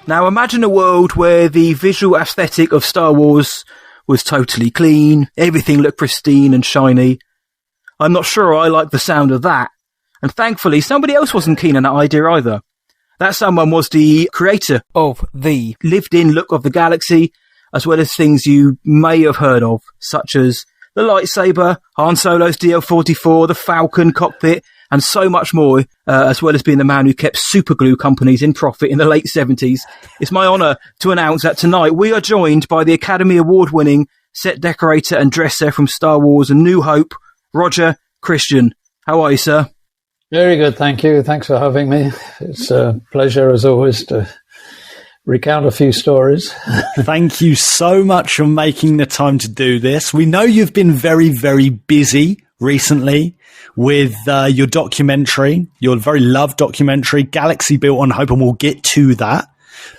Now imagine a world where the visual aesthetic of Star Wars was totally clean, everything looked pristine and shiny. I'm not sure I like the sound of that. And thankfully, somebody else wasn't keen on that idea either. That someone was the creator of the lived-in look of the galaxy, as well as things you may have heard of, such as the Lightsaber, Han Solo's DL-44, the Falcon, Cockpit, and so much more, as well as being the man who kept superglue companies in profit in the late 70s. It's my honour to announce that tonight we are joined by the Academy Award-winning set decorator and dresser from Star Wars and New Hope, Roger Christian. How are you, sir? Very good, thank you. Thanks for having me. It's a pleasure, as always, to recount a few stories. Thank you so much for making the time to do this. We know you've been very, very busy recently with your documentary, your very loved documentary, Galaxy Built on Hope, and we'll get to that.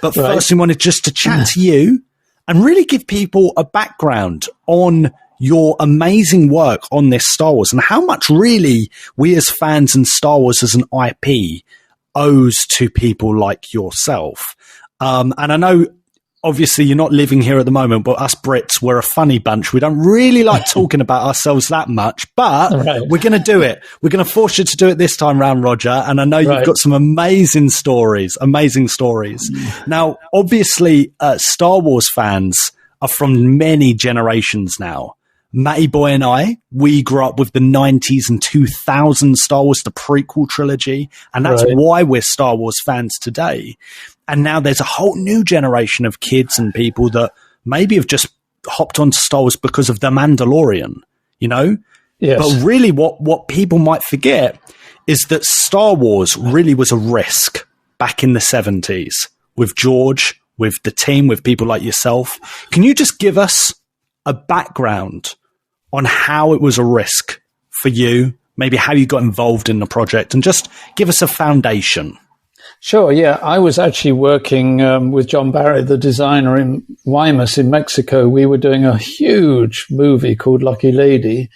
But first, we wanted just to chat to you and really give people a background on your amazing work on this Star Wars and how much really we as fans and Star Wars as an IP owes to people like yourself. And I know, obviously, you're not living here at the moment, but us Brits, we're a funny bunch. We don't really like talking about ourselves that much, but we're going to do it. We're going to force you to do it this time round, Roger. And I know you've got some amazing stories. Now, obviously, Star Wars fans are from many generations now. Matty Boy and I, we grew up with the 90s and 2000s Star Wars, the prequel trilogy, and that's why we're Star Wars fans today. And now there's a whole new generation of kids and people that maybe have just hopped onto Star Wars because of The Mandalorian, you know? Yes. But really what people might forget is that Star Wars really was a risk back in the 70s with George, with the team, with people like yourself. Can you just give us a background on how it was a risk for you, maybe how you got involved in the project, and just give us a foundation? Sure, yeah. I was actually working with John Barry, the designer, in Guaymas in Mexico. We were doing a huge movie called Lucky Lady.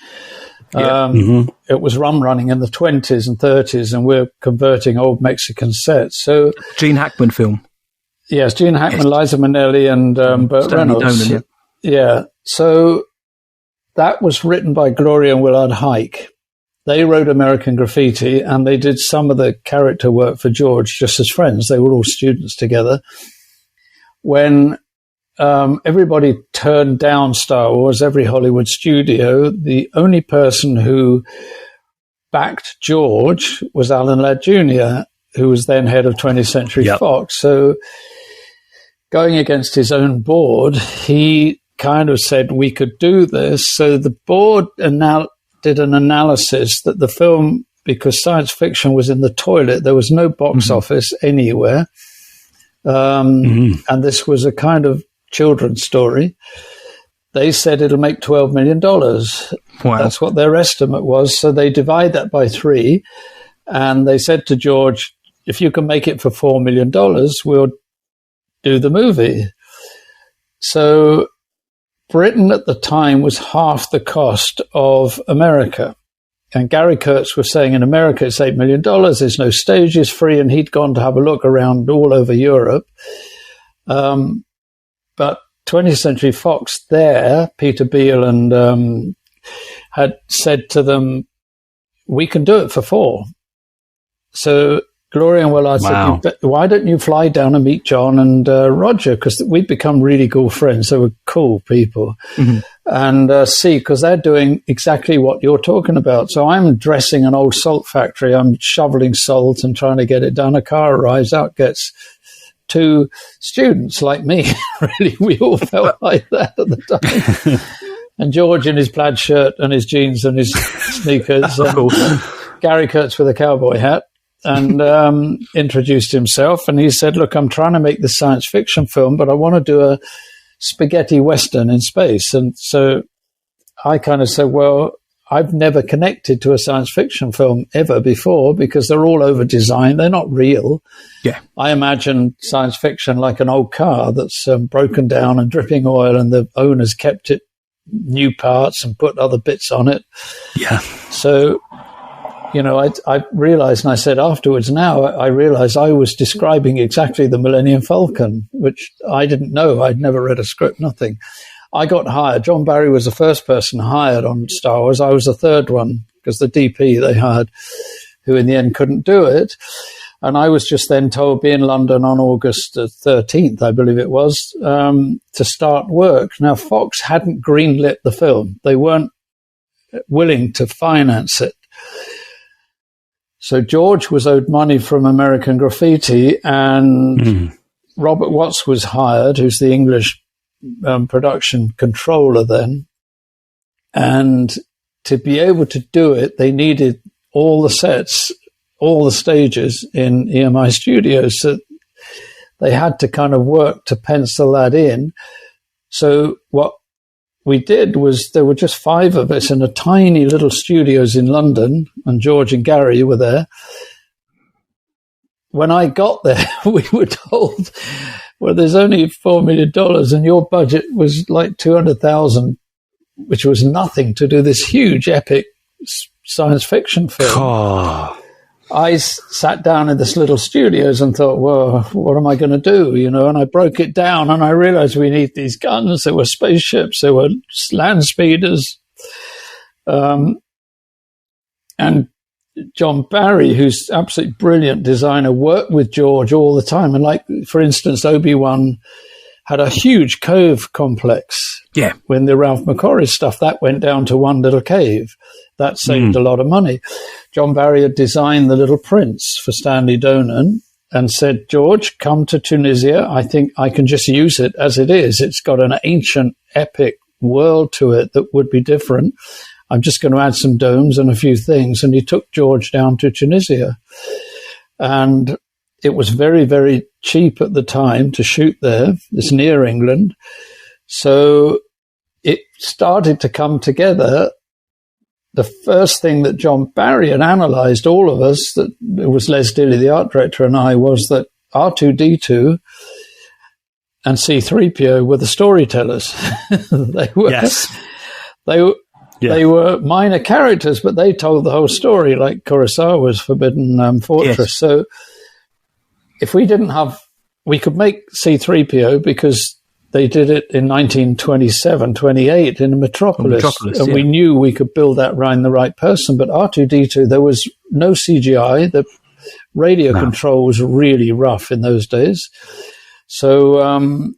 It was running in the 20s and 30s, and we're converting old Mexican sets. So Gene Hackman film. Yes, Gene Hackman, Liza Minnelli, and Burt Stanley Reynolds. Donen, Yeah. So that was written by Gloria and Willard Hike. They wrote American Graffiti, and they did some of the character work for George just as friends. They were all students together. When everybody turned down Star Wars, every Hollywood studio, the only person who backed George was Alan Ladd Jr., who was then head of 20th Century Fox. So going against his own board, he kind of said we could do this. So the board did an analysis that the film, because science fiction was in the toilet, there was no box office anywhere. And this was a kind of children's story. They said it'll make $12 million. Wow. That's what their estimate was. So they divide that by 3. And they said to George, if you can make it for $4 million, we'll do the movie. So Britain at the time was half the cost of America. And Gary Kurtz was saying in America it's $8 million, there's no stages, free, and he'd gone to have a look around all over Europe. But 20th Century Fox there, Peter Beale, and had said to them, we can do it for $4. So Gloria and Willard said, why don't you fly down and meet John and Roger? Because we'd become really cool friends. They were cool people. And see, because they're doing exactly what you're talking about. So I'm dressing an old salt factory. I'm shoveling salt and trying to get it done. A car arrives out, gets 2 students like me. Really, we all felt like that at the time. And George in his plaid shirt and his jeans and his sneakers. And Gary Kurtz with a cowboy hat. And introduced himself, and he said, look, I'm trying to make this science fiction film, but I want to do a spaghetti western in space. And so I kind of said, well, I've never connected to a science fiction film ever before because they're all over design. They're not real. Yeah. I imagine science fiction like an old car that's broken down and dripping oil, and the owners kept it new parts and put other bits on it. Yeah. So I realized, and I said afterwards now, I realized I was describing exactly the Millennium Falcon, which I didn't know. I'd never read a script, nothing. I got hired. John Barry was the first person hired on Star Wars. I was the third one because the DP they hired, who in the end couldn't do it. And I was just then told, be in London on August 13th, I believe it was, to start work. Now, Fox hadn't greenlit the film. They weren't willing to finance it. So George was owed money from American Graffiti, and Robert Watts was hired, who's the English production controller then. And to be able to do it, they needed all the sets, all the stages in EMI Studios. So they had to kind of work to pencil that in. So what we did was there were just 5 of us in a tiny little studios in London, and George and Gary were there. When I got there, we were told, well, there's only $4 million and your budget was like 200,000, which was nothing to do this huge epic science fiction film. Oh. I sat down in this little studios and thought, well, what am I going to do? And I broke it down and I realized we need these guns. There were spaceships, there were land speeders. And John Barry, who's absolutely brilliant designer, worked with George all the time. And like, for instance, Obi-Wan had a huge cove complex. Yeah. When the Ralph McQuarrie stuff, that went down to one little cave. That saved a lot of money. John Barry had designed the Little Prince for Stanley Donen and said, George, come to Tunisia. I think I can just use it as it is. It's got an ancient, epic world to it that would be different. I'm just going to add some domes and a few things. And he took George down to Tunisia. And it was very, very cheap at the time to shoot there. It's near England. So it started to come together. The first thing that John Barry had analysed, all of us, that it was Les Dilley, the art director, and I, was that R2-D2 and C-3PO were the storytellers. They were, yes. They were minor characters, but they told the whole story, like Kurosawa's Forbidden Fortress. Yes. So if we didn't have, we could make C-3PO because they did it in 1927, 28 in Metropolis and we knew we could build that around the right person. But R2-D2, there was no CGI. The radio control was really rough in those days. So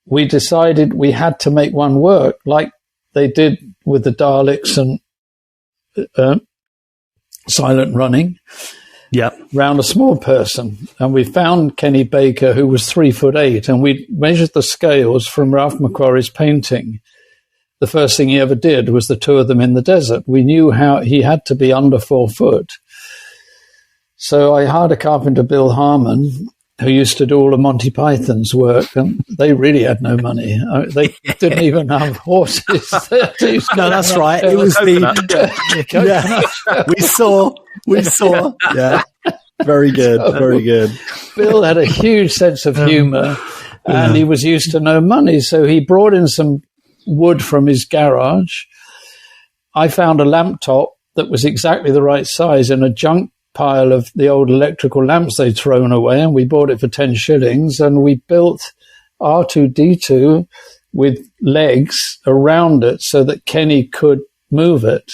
we decided we had to make one work like they did with the Daleks and Silent Running. Round a small person. And we found Kenny Baker, who was 3'8", and we measured the scales from Ralph McQuarrie's painting. The first thing he ever did was the 2 of them in the desert. We knew how he had to be under 4 foot. So I hired a carpenter, Bill Harmon, who used to do all of Monty Python's work, and they really had no money. They didn't even have horses. No, that's right. It was We saw. Yeah. Very good. Very good. Bill had a huge sense of humor, and he was used to no money. So he brought in some wood from his garage. I found a lamp top that was exactly the right size in a junk pile of the old electrical lamps they'd thrown away, and we bought it for 10 shillings, and we built R2-D2 with legs around it so that Kenny could move it.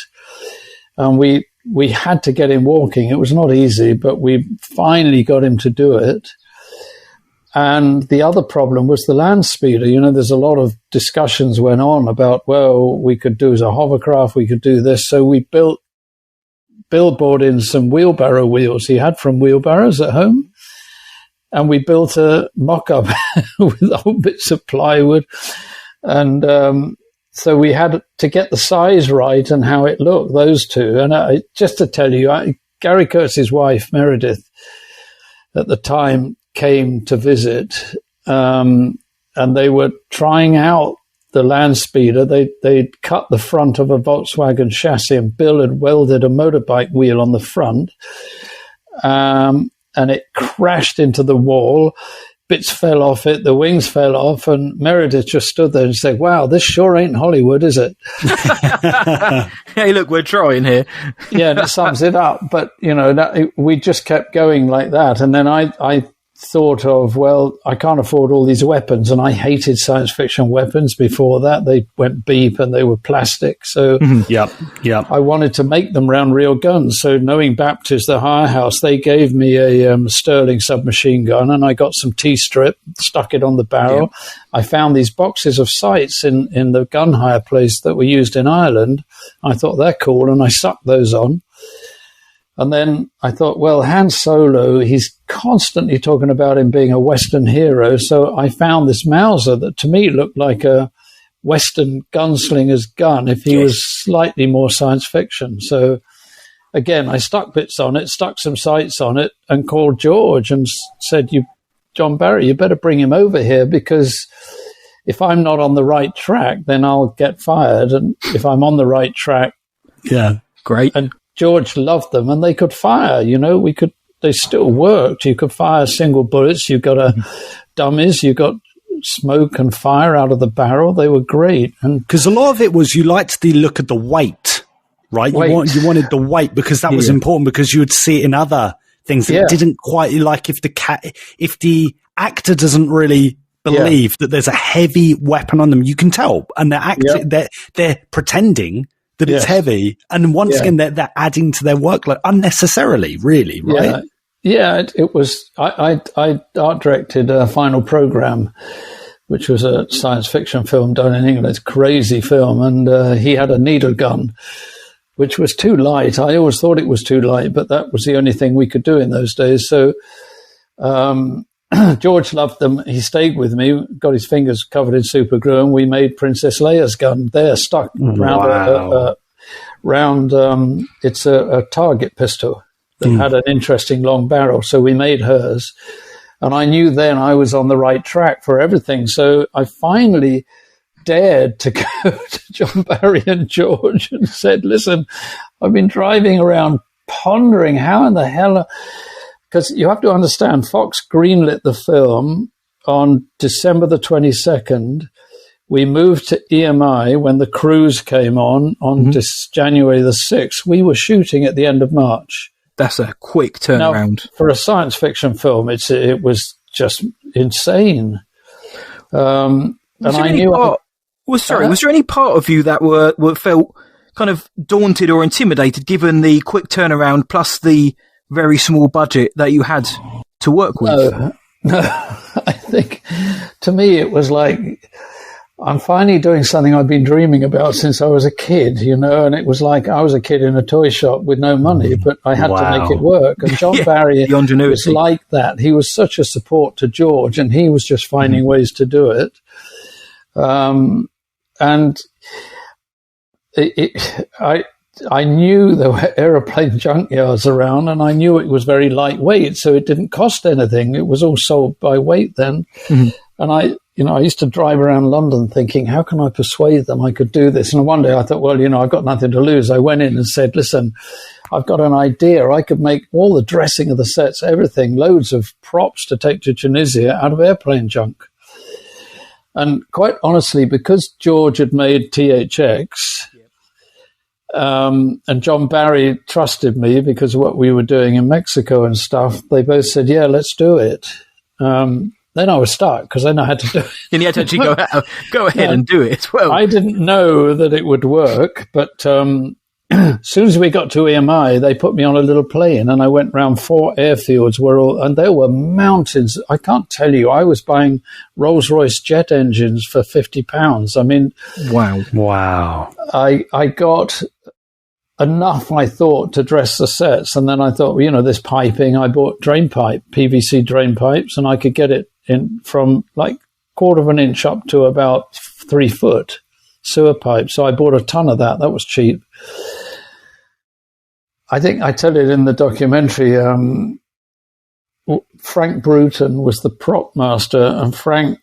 And we had to get him walking. It was not easy, but we finally got him to do it. And the other problem was the landspeeder. There's a lot of discussions went on about, well, we could do as a hovercraft, we could do this. So we built, Bill bought in some wheelbarrow wheels he had from wheelbarrows at home. And we built a mock-up with old bits of plywood. And so we had to get the size right and how it looked, those two. And just to tell you, Gary Kurtz's wife, Meredith, at the time came to visit, and they were trying out the landspeeder. They'd cut the front of a Volkswagen chassis, and Bill had welded a motorbike wheel on the front, and it crashed into the wall. bits fell off it, the wings fell off, and Meredith just stood there and said, wow, this sure ain't Hollywood, is it? Hey, look, we're trying here. Yeah, that sums it up. But, we just kept going like that. And then I thought of, well, I can't afford all these weapons, and I hated science fiction weapons before that. They went beep and they were plastic. So I wanted to make them round real guns. So knowing Baptist, the hire house, they gave me a Sterling submachine gun, and I got some T-strip, stuck it on the barrel. Yeah. I found these boxes of sights in the gun hire place that were used in Ireland. I thought they're cool, and I sucked those on. And then I thought, well, Han Solo, he's constantly talking about him being a Western hero. So I found this Mauser that to me looked like a Western gunslinger's gun if he was slightly more science fiction. So again, I stuck bits on it, stuck some sights on it, and called George and said, John Barry, you better bring him over here, because if I'm not on the right track, then I'll get fired. And if I'm on the right track, great. And George loved them, and they could fire. They still worked. You could fire single bullets. You got dummies. You got smoke and fire out of the barrel. They were great, and because a lot of it was you liked the look at the weight, right? You wanted the weight because that was important, because you would see it in other things that didn't quite, like if the actor doesn't really believe that there's a heavy weapon on them, you can tell, and they're pretending that it's heavy, and once again they're adding to their workload unnecessarily, really, right? It was. I art directed a Final Program, which was a science fiction film done in England. It's a crazy film, and he had a needle gun, which was too light. I always thought it was too light, but that was the only thing we could do in those days. So George loved them. He stayed with me, got his fingers covered in super glue, and we made Princess Leia's gun. They're stuck round. It's a target pistol that had an interesting long barrel. So we made hers. And I knew then I was on the right track for everything. So I finally dared to go to John Barry and George and said, listen, I've been driving around pondering how in the hell... Because you have to understand, Fox greenlit the film on December the 22nd. We moved to EMI when the cruise came on January the 6th. We were shooting at the end of March. That's a quick turnaround. Now, for a science fiction film, it was just insane. And I knew... was there any part of you that were felt kind of daunted or intimidated, given the quick turnaround plus the very small budget that you had to work with? No, I think to me it was like, I'm finally doing something I've been dreaming about since I was a kid, and it was like I was a kid in a toy shop with no money, but I had to make it work. And John Barry was like that. He was such a support to George, and he was just finding ways to do it. And I knew there were aeroplane junkyards around, and I knew it was very lightweight, so it didn't cost anything. It was all sold by weight then. And I used to drive around London thinking, how can I persuade them I could do this? And one day I thought, well, I've got nothing to lose. I went in and said, listen, I've got an idea. I could make all the dressing of the sets, everything, loads of props to take to Tunisia out of airplane junk. And quite honestly, because George had made THX, and John Barry trusted me because of what we were doing in Mexico and stuff, they both said, yeah, let's do it. Then I was stuck because then I had to do it. And you had to actually go ahead and do it as well. I didn't know that it would work, but as soon as we got to EMI, they put me on a little plane, and I went around 4 airfields and there were mountains. I can't tell you, I was buying Rolls-Royce jet engines for £50. I mean, wow. I got enough, I thought, to dress the sets, and then I thought, this piping, I bought PVC drain pipes, and I could get it in from like 1/4 of an inch up to about 3 foot sewer pipe. So I bought a ton of that. That was cheap. I think I tell it in the documentary. Frank Bruton was the prop master, and Frank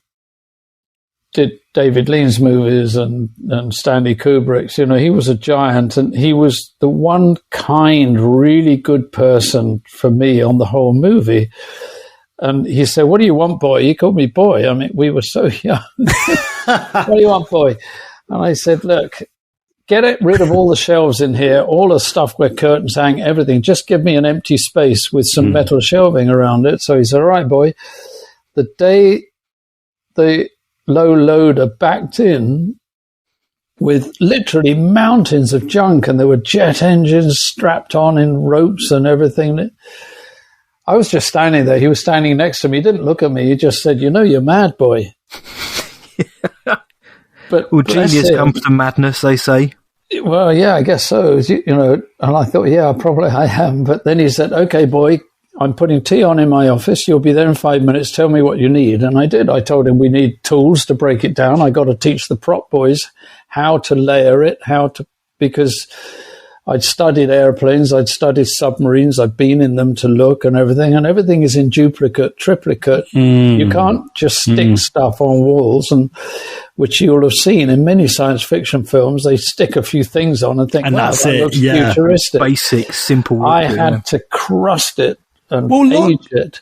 did David Lean's movies and Stanley Kubrick's. He was a giant, and he was the one kind, really good person for me on the whole movie. And he said, "What do you want, boy?" He called me boy. I mean, we were so young. "What do you want, boy?" And I said, "Look, get rid of all the shelves in here, all the stuff where curtains hang, everything. Just give me an empty space with some metal shelving around it." So he said, "All right, boy." The day the low loader backed in with literally mountains of junk, and there were jet engines strapped on in ropes and everything, I was just standing there. He was standing next to me. He didn't look at me. He just said, "You know, you're mad, boy." But well, genius comes to madness, they say. Well, yeah, I guess so. You know, and I thought, yeah, probably I am. But then he said, "Okay, boy, I'm putting tea on in my office. You'll be there in 5 minutes. Tell me what you need." And I did. I told him we need tools to break it down. I got to teach the prop boys how to layer it, because I'd studied airplanes, I'd studied submarines, I'd been in them to look and everything is in duplicate, triplicate. You can't just stick stuff on walls, and which you'll have seen in many science fiction films. They stick a few things on and think, and wow, that's that it. looks Yeah. futuristic. Basic, simple. I had to crust it and age it.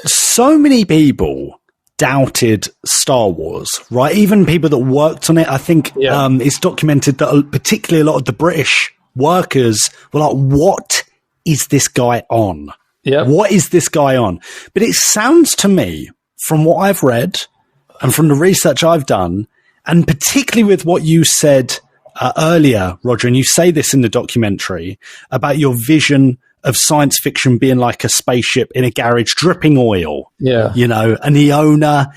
So many people doubted Star Wars, right? Even people that worked on it. I think it's documented that particularly a lot of the British workers were like, "What is this guy on? What is this guy on?" But it sounds to me, from what I've read and from the research I've done, and particularly with what you said earlier, Roger, and you say this in the documentary about your vision of science fiction being like a spaceship in a garage dripping oil, you know, and the owner,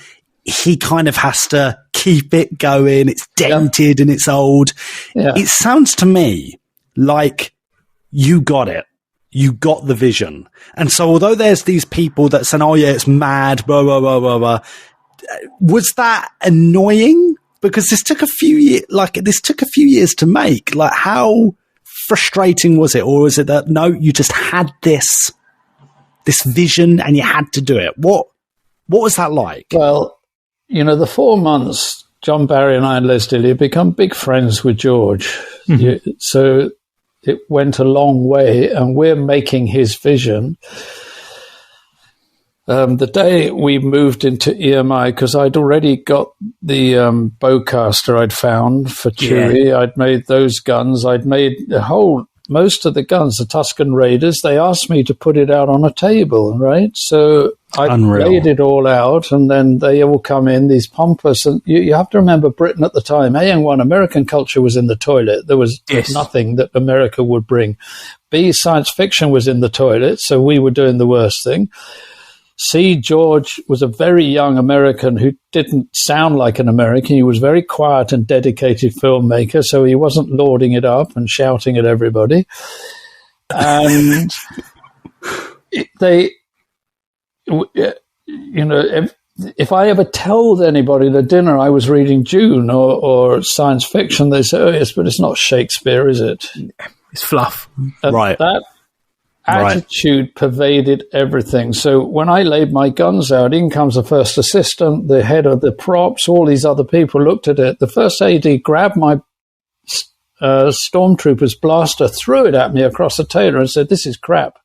he kind of has to keep it going. It's dented and it's old. It sounds to me like you got it. You got the vision. And so although there's these people that say, "Oh yeah, it's mad, blah, blah, blah, blah, blah," was that annoying? Because this took a few years to make. Like, how frustrating was it? Or was it that, no, you just had this vision and you had to do it? What was that like? Well, you know, the 4 months, John Barry and I and Les Dilly had become big friends with George. So it went a long way, and we're making his vision. The day we moved into EMI, because I'd already got the bowcaster I'd found for Chewie. I'd made those guns. I'd made most of the guns, the Tusken Raiders. They asked me to put it out on a table, right? So I laid it all out, and then they all come in, these pompous. And you have to remember Britain at the time. A&1, American culture was in the toilet. There was nothing that America would bring. B, science fiction was in the toilet, so we were doing the worst thing. C, George was a very young American who didn't sound like an American. He was a very quiet and dedicated filmmaker, so he wasn't lording it up and shouting at everybody. And if I ever told anybody at dinner I was reading Dune or science fiction, they say, "Oh yes, but it's not Shakespeare, is it? It's fluff." Right. That attitude pervaded everything. So when I laid my guns out, in comes the first assistant, the head of the props, all these other people looked at it. The first AD grabbed my stormtrooper's blaster, threw it at me across the table and said, "This is crap.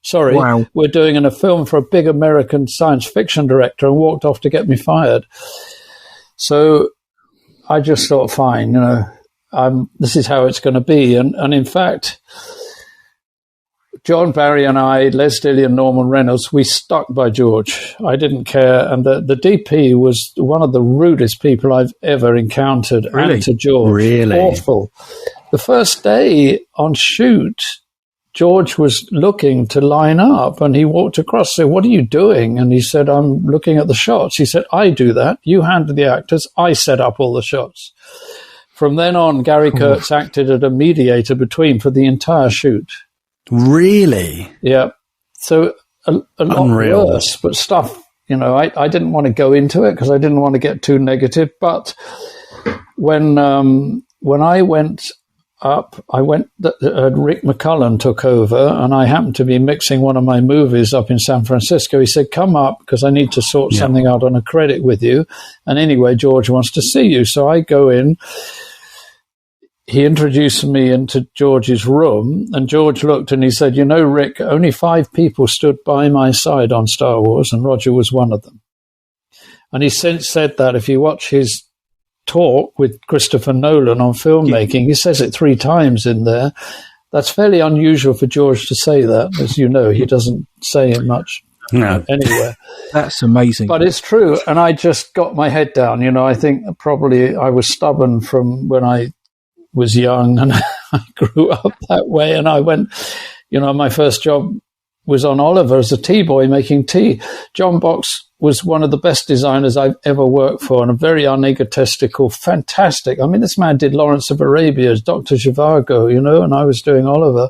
Sorry, we're doing a film for a big American science fiction director," and walked off to get me fired. So I just thought, fine, you know, this is how it's going to be. And in fact, John Barry and I, Les Dilly and Norman Reynolds, we stuck by George. I didn't care. And the DP was one of the rudest people I've ever encountered. Really? And to George. Really? Awful. The first day on shoot, George was looking to line up, and he walked across and said, "What are you doing?" And he said, "I'm looking at the shots." He said, "I do that. You handle the actors. I set up all the shots." From then on, Gary Kurtz acted as a mediator between for the entire shoot. Really? Yeah. So a lot Unreal. worse, but stuff, you know, I didn't want to go into it because I didn't want to get too negative. But when I went up, Rick McCullen took over, and I happened to be mixing one of my movies up in San Francisco. He said, "Come up because I need to sort something out on a credit with you. And anyway, George wants to see you." So I go in. he introduced me into George's room, and George looked and he said, "You know, Rick, only 5 people stood by my side on Star Wars, and Roger was one of them." And he since said that if you watch his talk with Christopher Nolan on filmmaking, he says it 3 times in there. That's fairly unusual for George to say that. As you know, he doesn't say it much anywhere. That's amazing. But it's true, and I just got my head down. You know, I think probably I was stubborn from when I was young, and I grew up that way. And I went, you know, my first job was on Oliver as a tea boy making tea. John Box was one of the best designers I've ever worked for, and a very unegotistical, fantastic. I mean, this man did Lawrence of Arabia as Dr. Zhivago, you know, and I was doing Oliver.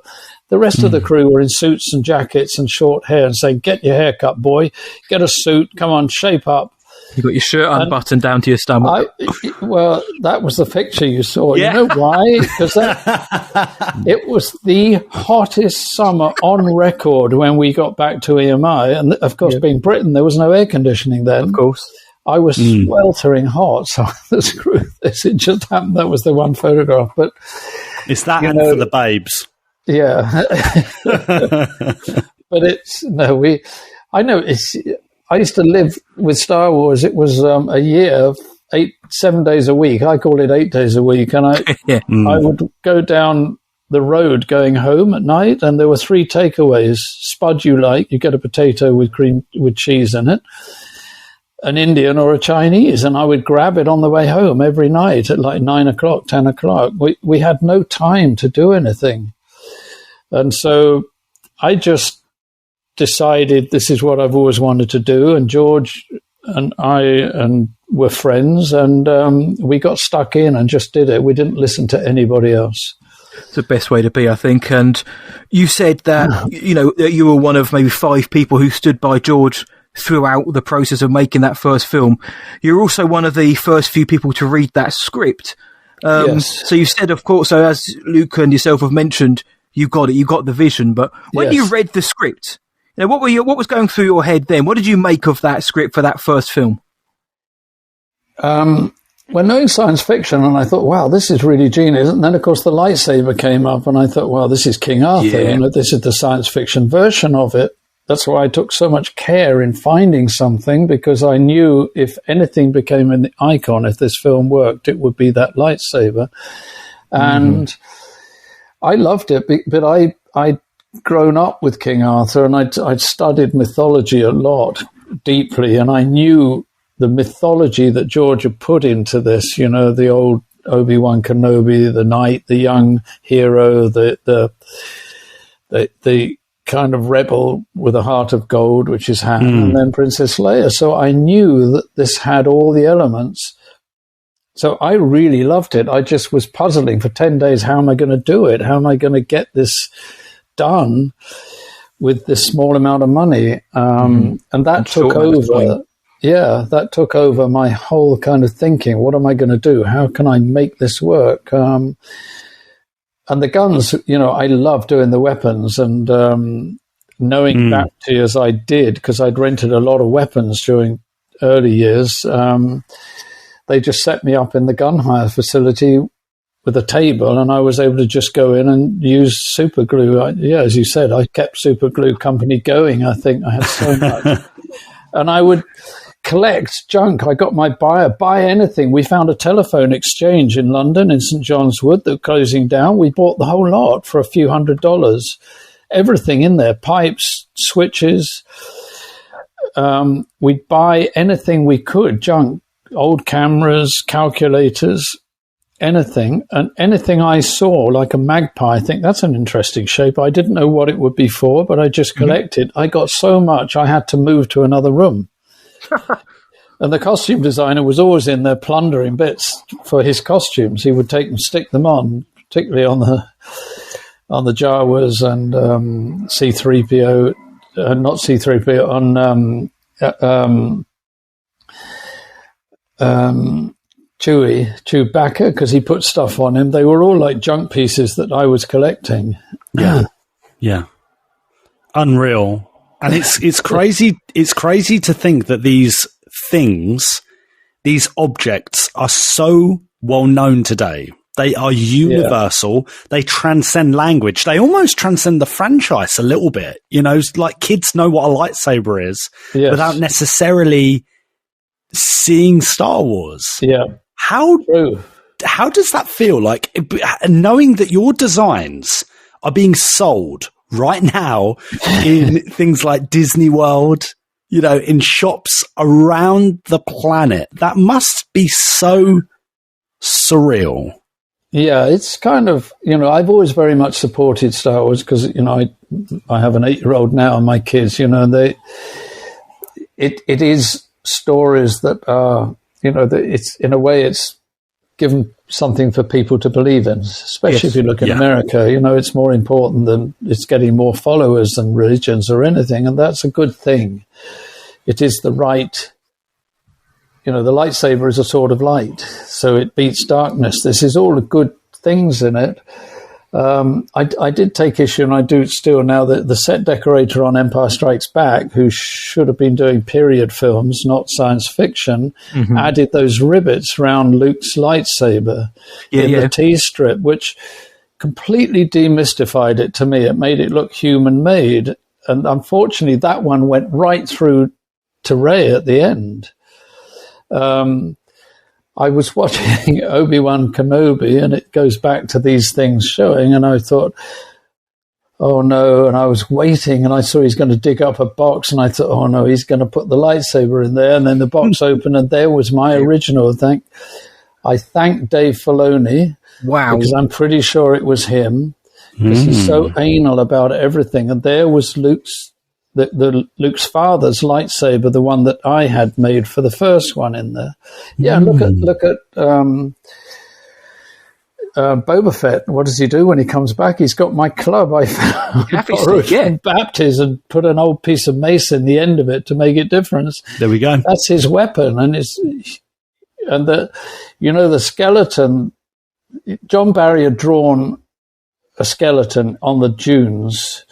The rest of the crew were in suits and jackets and short hair and saying, "Get your hair cut, boy. Get a suit. Come on, shape up." You got your shirt unbuttoned down to your stomach. Well, that was the picture you saw. Yeah. You know why? Because it was the hottest summer on record when we got back to EMI. And, of course, being Britain, there was no air conditioning then. Of course. I was sweltering hot. So screw this. It just happened. That was the one photograph. But it's that and for the babes. Yeah. But it's, no, I know it's, I used to live with Star Wars. It was a year, 7 days a week. I call it 8 days a week. And I would go down the road going home at night, and there were 3 takeaways. Spud you like, you get a potato with cream with cheese in it, an Indian or a Chinese, and I would grab it on the way home every night at like 9 o'clock, 10 o'clock. We had no time to do anything. And so I just decided this is what I've always wanted to do, and George and I were friends, and we got stuck in and just did it. We didn't listen to anybody else. It's the best way to be, I think. And you said that you know that you were one of maybe 5 people who stood by George throughout the process of making that first film. You're also one of the first few people to read that script. Yes. So you said, of course, so as Luke and yourself have mentioned, you got it, you got the vision. But when you read the script, you know, what was going through your head then? What did you make of that script for that first film? Well, knowing science fiction, and I thought, wow, this is really genius. And then, of course, the lightsaber came up, and I thought, wow, this is King Arthur. You know, this is the science fiction version of it. That's why I took so much care in finding something, because I knew if anything became an icon, if this film worked, it would be that lightsaber. And I loved it, but I'd grown up with King Arthur, and I'd studied mythology a lot, deeply, and I knew the mythology that George had put into this, you know, the old Obi-Wan Kenobi, the knight, the young hero, the kind of rebel with a heart of gold, which is Han, and then Princess Leia. So I knew that this had all the elements. So I really loved it. I just was puzzling for 10 days. How am I going to do it? How am I going to get this done with this small amount of money? And that took over. Yeah, that took over my whole kind of thinking. What am I going to do? How can I make this work? And the guns, you know, I love doing the weapons, and knowing Bapti as I did, because I'd rented a lot of weapons during early years, they just set me up in the gun hire facility with a table, and I was able to just go in and use super glue. As you said, I kept Super Glue Company going. I think I had so much. And I would collect junk. I got my buy anything. We found a telephone exchange in London, in St. John's Wood, that was closing down. We bought the whole lot for a few $100s. Everything in there, pipes, switches. We'd buy anything we could, junk, old cameras, calculators, anything. And anything I saw, like a magpie, I think that's an interesting shape. I didn't know what it would be for, but I just collected. I got so much I had to move to another room. And the costume designer was always in there plundering bits for his costumes. He would take them, stick them on, particularly on the Jawas and C-3PO, not C-3PO, on Chewbacca, because he put stuff on him. They were all like junk pieces that I was collecting. Yeah. Unreal. And it's crazy. It's crazy to think that these things, these objects, are so well known today. They are universal. Yeah. They transcend language. They almost transcend the franchise a little bit. You know, like kids know what a lightsaber is without necessarily seeing Star Wars. Yeah. How does that feel? Like, knowing that your designs are being sold right now in things like Disney World, you know, in shops around the planet, that must be so surreal. Yeah, it's kind of, you know, I've always very much supported Star Wars because, you know, I have an 8-year-old now, and my kids, you know, it is stories that are, you know, that it's, in a way, it's given something for people to believe in, especially if you look in America. You know, it's more important than, it's getting more followers than religions or anything, and that's a good thing. It is the right, you know, the lightsaber is a sword of light, so it beats darkness. This is all the good things in it. I did take issue, and I do still now, that the set decorator on Empire Strikes Back, who should have been doing period films, not science fiction, added those rivets around Luke's lightsaber in the T-strip, which completely demystified it to me. It made it look human-made, and unfortunately that one went right through to Rey at the end. I was watching Obi-Wan Kenobi, and it goes back to these things showing, and I thought, oh no, and I was waiting, and I saw he's going to dig up a box, and I thought, oh no, he's going to put the lightsaber in there, and then the box opened, and there was my original. I thank Dave Filoni, because I'm pretty sure it was him, because he's so anal about everything, and there was Luke's father's lightsaber, the one that I had made for the first one in there. Yeah, look at Boba Fett. What does he do when he comes back? He's got my club I borrowed from Baptist and put an old piece of mace in the end of it to make it different. There we go. That's his weapon, and the skeleton. John Barry had drawn a skeleton on the dunes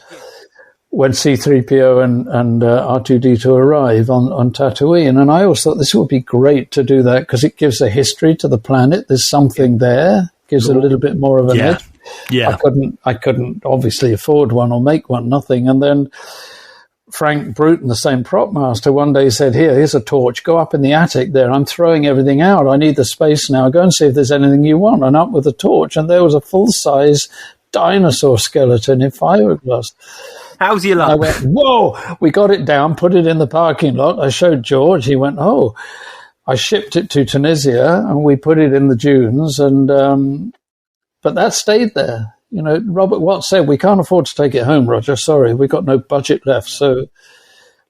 when C-3PO and R2-D2 arrive on Tatooine. And I always thought this would be great to do that because it gives a history to the planet. There's something there, gives a little bit more of an edge. Yeah. I couldn't obviously afford one or make one, nothing. And then Frank Bruton, the same prop master, one day said, here's a torch, go up in the attic there. I'm throwing everything out. I need the space now. Go and see if there's anything you want. And up with the torch, and there was a full-size dinosaur skeleton in fiberglass. How's your luck? I went, whoa, we got it down, put it in the parking lot. I showed George. He went, oh, I shipped it to Tunisia and we put it in the dunes. And but that stayed there. You know, Robert Watts said, we can't afford to take it home, Roger. Sorry, we've got no budget left. So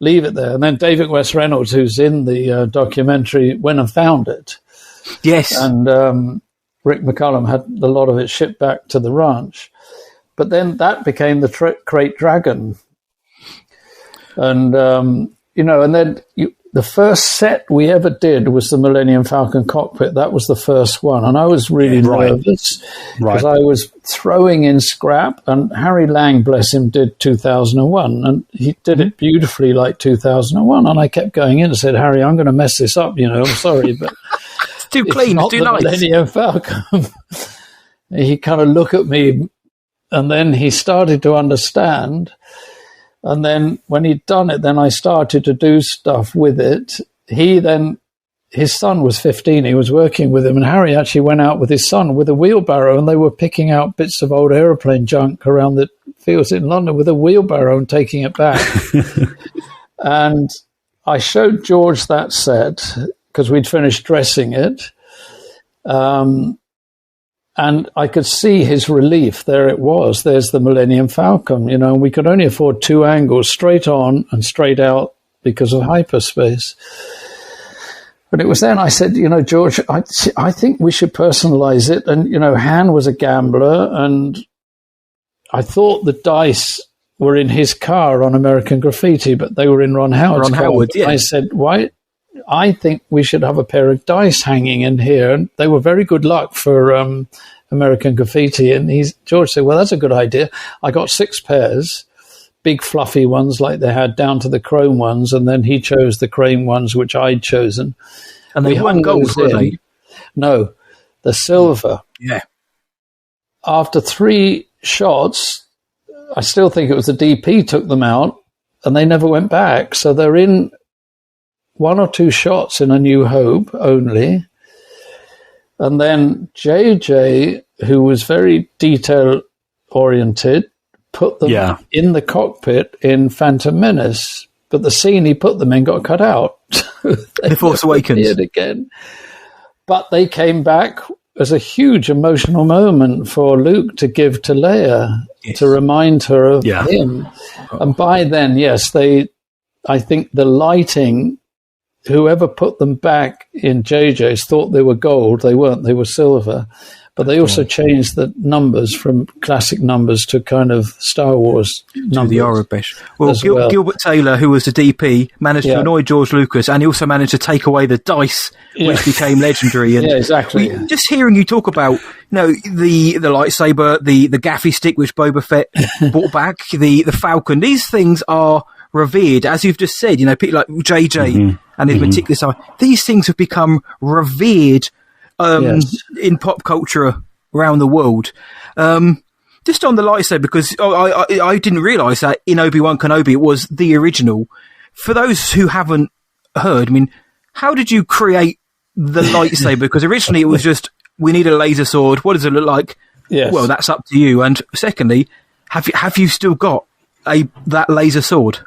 leave it there. And then David West Reynolds, who's in the documentary, went and found it. Yes. And Rick McCallum had a lot of it shipped back to the ranch. But then that became the Crate Dragon. And, and then the first set we ever did was the Millennium Falcon cockpit. That was the first one. And I was really nervous because I was throwing in scrap. And Harry Lang, bless him, did 2001. And he did it beautifully like 2001. And I kept going in and said, Harry, I'm going to mess this up. I'm sorry, but it's too clean, it's too nice. Millennium Falcon. He kind of looked at me. And then he started to understand. And then when he'd done it, then I started to do stuff with it. His son was 15. He was working with him. And Harry actually went out with his son with a wheelbarrow. And they were picking out bits of old aeroplane junk around the fields in London with a wheelbarrow and taking it back. And I showed George that set because we'd finished dressing it. And I could see his relief. There it was. There's the Millennium Falcon, and we could only afford 2 angles, straight on and straight out because of hyperspace. But it was then I said, George, I think we should personalize it. And, Han was a gambler, and I thought the dice were in his car on American Graffiti, but they were in Ron Howard's car. I said, why? I think we should have a pair of dice hanging in here. And they were very good luck for American Graffiti. And George said, well, that's a good idea. I got 6 pairs, big fluffy ones like they had down to the chrome ones. And then he chose the chrome ones, which I'd chosen. And they weren't gold, were they? No, the silver. Yeah. after 3 shots, I still think it was the DP took them out, and they never went back. So they're in 1 or 2 shots in A New Hope only. And then JJ, who was very detail-oriented, put them in the cockpit in Phantom Menace. But the scene he put them in got cut out. The Force Awakens. Again. But they came back as a huge emotional moment for Luke to give to Leia, to remind her of him. And by then, I think the lighting, whoever put them back in JJ's thought they were gold. They weren't, they were silver. But they also changed the numbers from classic numbers to kind of Star Wars numbers. The Arabic. Well, Gilbert Taylor, who was the DP, managed to annoy George Lucas, and he also managed to take away the dice, which became legendary. And exactly. Just hearing you talk about, the lightsaber, the gaffy stick which Boba Fett brought back, the Falcon, these things are revered, as you've just said. People like JJ and his meticulous eye. These things have become revered in pop culture around the world. Just on the lightsaber, because I didn't realise that in Obi-Wan Kenobi it was the original. For those who haven't heard, how did you create the lightsaber? Because originally it was just, we need a laser sword. What does it look like? Yes. Well, that's up to you. And secondly, have you still got that laser sword?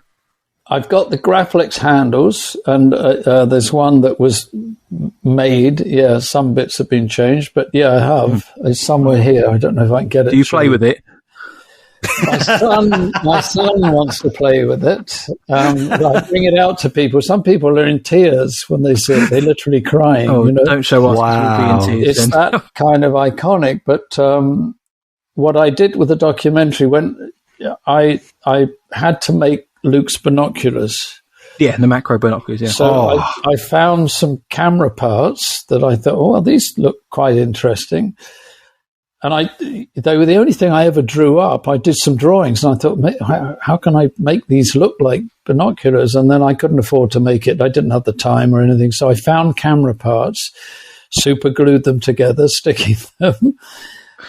I've got the Graphics handles, and there's one that was made. Yeah, some bits have been changed, but I have. It's somewhere here. I don't know if I can get it. Do you play with it? My son wants to play with it. I bring it out to people. Some people are in tears when they see it. They're literally crying. Don't show us. Wow. We'll be in tears, it's that kind of iconic. But what I did with the documentary, when I had to make Luke's binoculars. Yeah, the macro binoculars, yeah. So I found some camera parts that I thought, these look quite interesting. And they were the only thing I ever drew up. I did some drawings, and I thought, how can I make these look like binoculars? And then I couldn't afford to make it. I didn't have the time or anything. So I found camera parts, super glued them together, sticking them.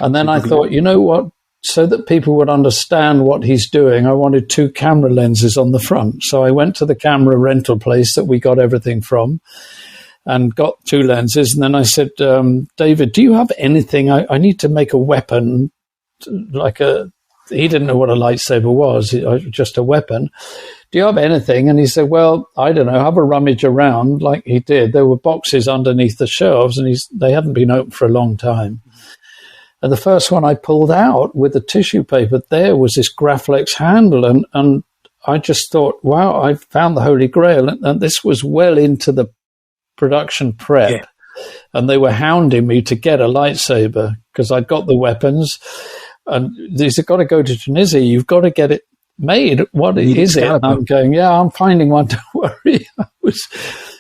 And then I thought, you know what? So that people would understand what he's doing, I wanted 2 camera lenses on the front. So I went to the camera rental place that we got everything from and got 2 lenses. And then I said, David, do you have anything? I need to make a weapon, he didn't know what a lightsaber was, just a weapon. Do you have anything? And he said, well, I don't know, have a rummage around like he did. There were boxes underneath the shelves, and they hadn't been opened for a long time. And the first one I pulled out with the tissue paper, there was this Graflex handle. And I just thought, wow, I found the Holy Grail. And this was well into the production prep. Yeah. And they were hounding me to get a lightsaber because I'd got the weapons. And they said, got to go to Tunisia. You've got to get it made. What is it? And I'm going, I'm finding one. Don't worry.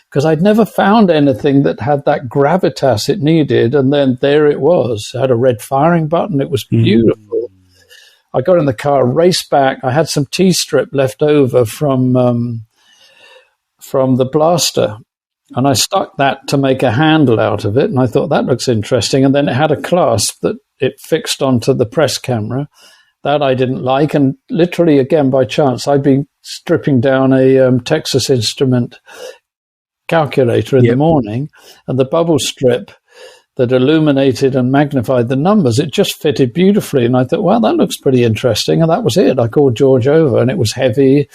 Because I'd never found anything that had that gravitas it needed. And then there it was. It had a red firing button. It was beautiful. I got in the car, raced back. I had some T-strip left over from the blaster. And I stuck that to make a handle out of it. And I thought, that looks interesting. And then it had a clasp that it fixed onto the press camera. That I didn't like. And literally, again, by chance, I'd been stripping down a Texas Instrument calculator in the morning, and the bubble strip that illuminated and magnified the numbers, it just fitted beautifully. And I thought, well, that looks pretty interesting. And that was it. I called George over, and it was heavy.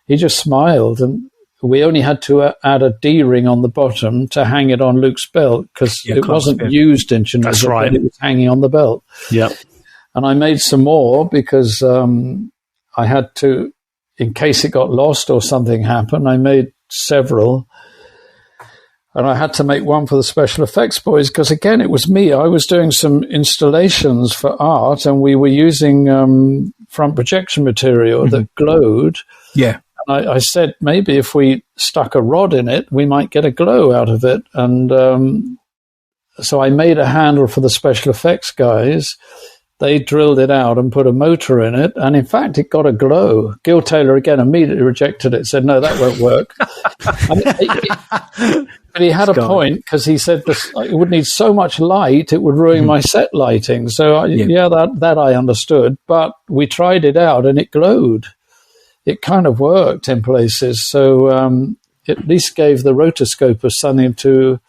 He just smiled, and we only had to add a D-ring on the bottom to hang it on Luke's belt because it wasn't used in Tunisia. That's right. It was hanging on the belt. Yep. And I made some more because I had to, in case it got lost or something happened, I made several. And I had to make one for the special effects boys because, again, it was me. I was doing some installations for art, and we were using front projection material that glowed. Yeah. And I said, maybe if we stuck a rod in it, we might get a glow out of it. And so I made a handle for the special effects guys they drilled it out and put a motor in it, and in fact, it got a glow. Gil Taylor again immediately rejected it, said, "No, that won't work." But he had a point, because he said it would need so much light, it would ruin my set lighting. So, that I understood. But we tried it out, and it glowed. It kind of worked in places. So at least gave the rotoscope something to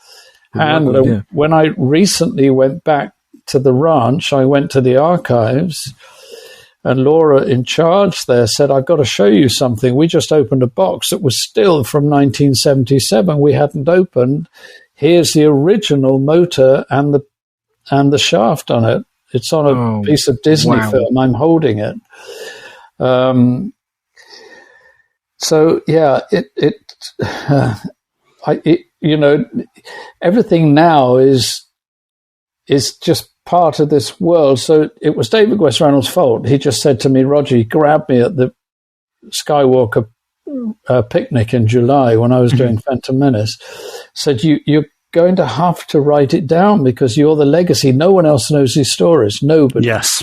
handle. When I recently went back to the ranch, I went to the archives, and Laura in charge there said, "I've got to show you something. We just opened a box that was still from 1977. We hadn't opened. Here's the original motor and the shaft on it. It's on a piece of Disney film. I'm holding it." So yeah, everything now is just part of this world. So it was David West Reynolds' fault. He just said to me, "Roger," he grabbed me at the Skywalker picnic in July when I was doing Phantom Menace, said, you're going to have to write it down because you're the legacy. No one else knows these stories. Nobody. Yes.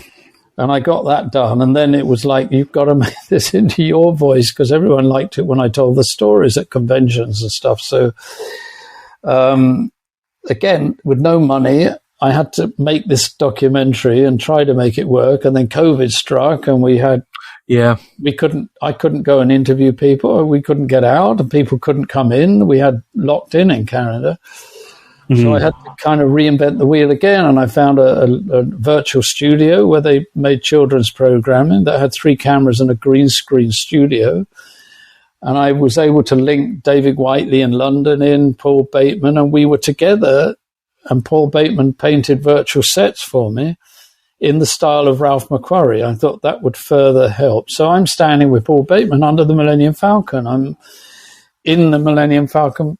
And I got that done. And then it was like, you've got to make this into your voice, because everyone liked it when I told the stories at conventions and stuff. So, again, with no money, I had to make this documentary and try to make it work. And then COVID struck, and I couldn't go and interview people. We couldn't get out, and people couldn't come in. We had locked in Canada. So I had to kind of reinvent the wheel again. And I found a virtual studio where they made children's programming that had 3 cameras and a green screen studio. And I was able to link David Whiteley in London in, Paul Bateman, and we were together. And Paul Bateman painted virtual sets for me in the style of Ralph McQuarrie. I thought that would further help. So I'm standing with Paul Bateman under the Millennium Falcon. I'm in the Millennium Falcon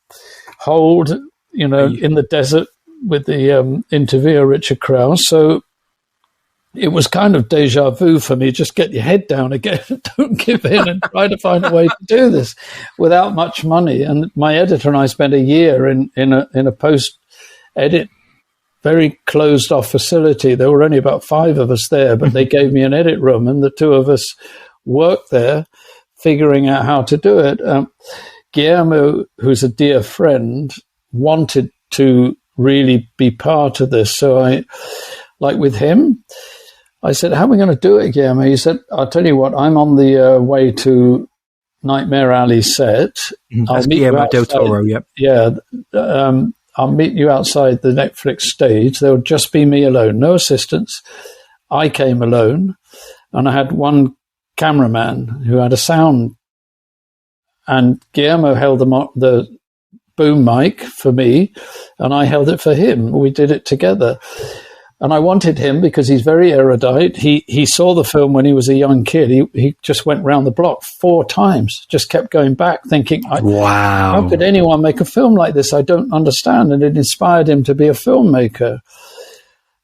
hold, in the desert with the interviewer, Richard Krause. So it was kind of deja vu for me. Just get your head down again. Don't give in and try to find a way to do this without much money. And my editor and I spent a year in a post-edit, very closed-off facility. There were only about 5 of us there, but they gave me an edit room, and the 2 of us worked there figuring out how to do it. Guillermo, who's a dear friend, wanted to really be part of this. So I, like with him, I said, "How are we going to do it, Guillermo?" He said, "I'll tell you what, I'm on the way to Nightmare Alley set. That's Guillermo del Toro, yep. Yeah. I'll meet you outside the Netflix stage. There would just be me alone, no assistants. I came alone, and I had one cameraman who had a sound, and Guillermo held the boom mic for me, and I held it for him. We did it together. And I wanted him because he's very erudite. He saw the film when he was a young kid. He just went round the block 4 times, just kept going back thinking, wow, how could anyone make a film like this? I don't understand. And it inspired him to be a filmmaker.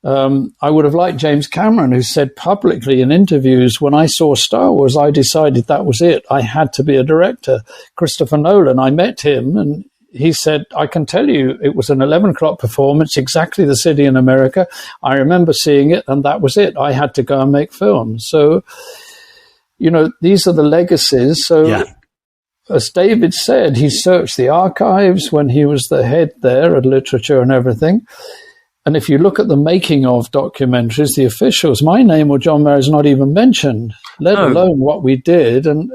I would have liked James Cameron, who said publicly in interviews, when I saw Star Wars, I decided that was it. I had to be a director. Christopher Nolan, I met him, and he said, "I can tell you it was an 11 o'clock performance, exactly the city in America. I remember seeing it, and that was it. I had to go and make films." So, these are the legacies. So, as David said, he searched the archives when he was the head there at literature and everything. And if you look at the making of documentaries, the officials, my name or John Mayer's not even mentioned, let alone what we did. And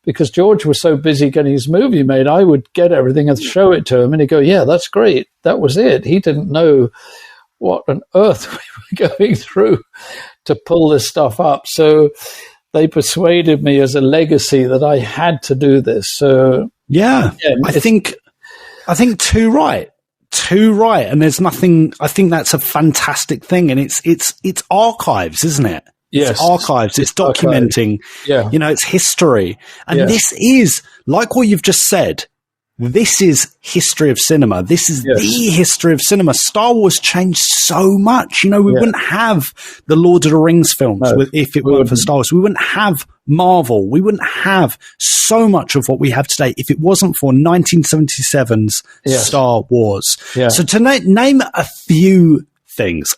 because George was so busy getting his movie made, I would get everything and show it to him, and he'd go, "Yeah, that's great. That was it." He didn't know what on earth we were going through to pull this stuff up. So they persuaded me as a legacy that I had to do this. So I think too right. And there's nothing. I think that's a fantastic thing, and it's archives, isn't it? Yes. It's archives, it's documenting, it's history. And this is, like what you've just said, this is history of cinema. This is the history of cinema. Star Wars changed so much. We wouldn't have the Lord of the Rings films if it weren't for Star Wars. We wouldn't have Marvel. We wouldn't have so much of what we have today if it wasn't for 1977's Star Wars. So to name a few things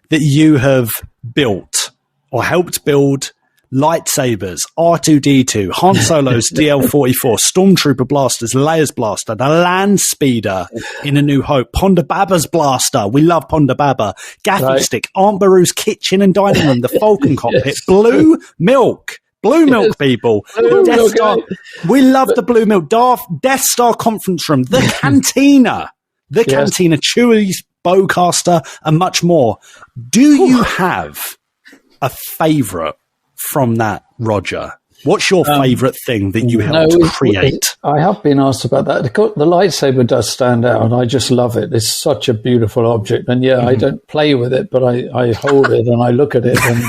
that you have built or helped build lightsabers, R2-D2, Han Solo's DL-44, Stormtrooper blasters, Leia's blaster, the landspeeder in A New Hope, Ponda Baba's blaster, we love Ponda Baba, Gaffy stick, Aunt Beru's kitchen and dining room, the Falcon cockpit, blue milk, people. Death Star, we love the blue milk, Death Star conference room, the cantina, cantina, Chewie's bowcaster, and much more. Do you have a favourite from that, Roger? What's your favourite thing that you helped create? I have been asked about that. The lightsaber does stand out. I just love it. It's such a beautiful object. And I don't play with it, but I hold it and I look at it. And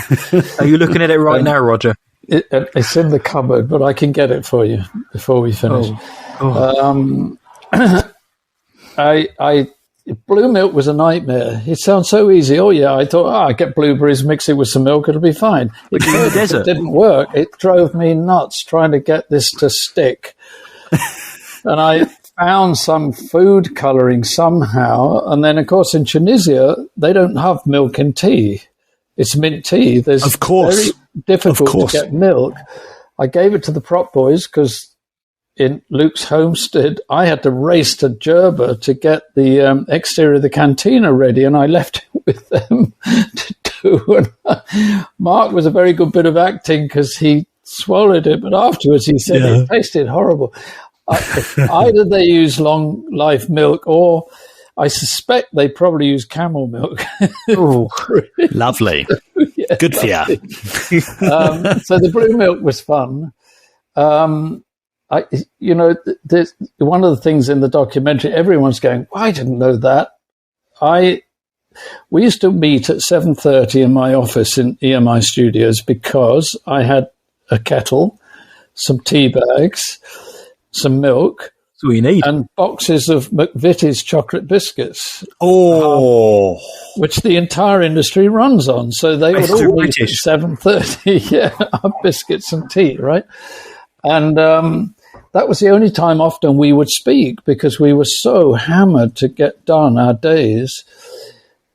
are you looking at it right now, Roger? It's in the cupboard, but I can get it for you before we finish. Blue milk was a nightmare. It sounds so easy. Oh, yeah, I thought, I get blueberries, mix it with some milk, it'll be fine. It didn't work. It drove me nuts trying to get this to stick. And I found some food colouring somehow. And then, of course, in Tunisia, they don't have milk in tea. It's mint tea. Of course. Very difficult to get milk. I gave it to the prop boys because in Luke's homestead, I had to race to Jerba to get the exterior of the cantina ready, and I left it with them to do. And Mark was a very good bit of acting because he swallowed it, but afterwards he said it tasted horrible. Either they use long life milk, or I suspect they probably use camel milk. Oh, lovely. Good for you. So the blue milk was fun. There's one of the things in the documentary, everyone's going, I didn't know that. We used to meet at 7:30 in my office in EMI Studios because I had a kettle, some tea bags, some milk. That's all you need. And boxes of McVitie's chocolate biscuits. Oh. Which the entire industry runs on. So they would all meet at 7:30, biscuits and tea, right? And that was the only time often we would speak because we were so hammered to get done our days.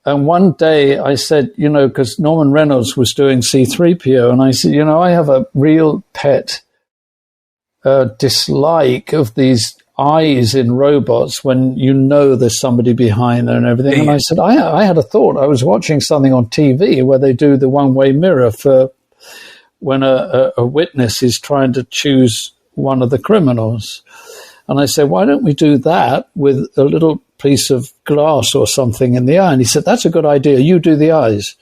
And one day I said, because Norman Reynolds was doing C-3PO, and I said, I have a real pet dislike of these eyes in robots when there's somebody behind there and everything. And I said, I had a thought. I was watching something on TV where they do the one-way mirror for when a witness is trying to choose one of the criminals. And I said, why don't we do that with a little piece of glass or something in the eye? And he said, that's a good idea. You do the eyes.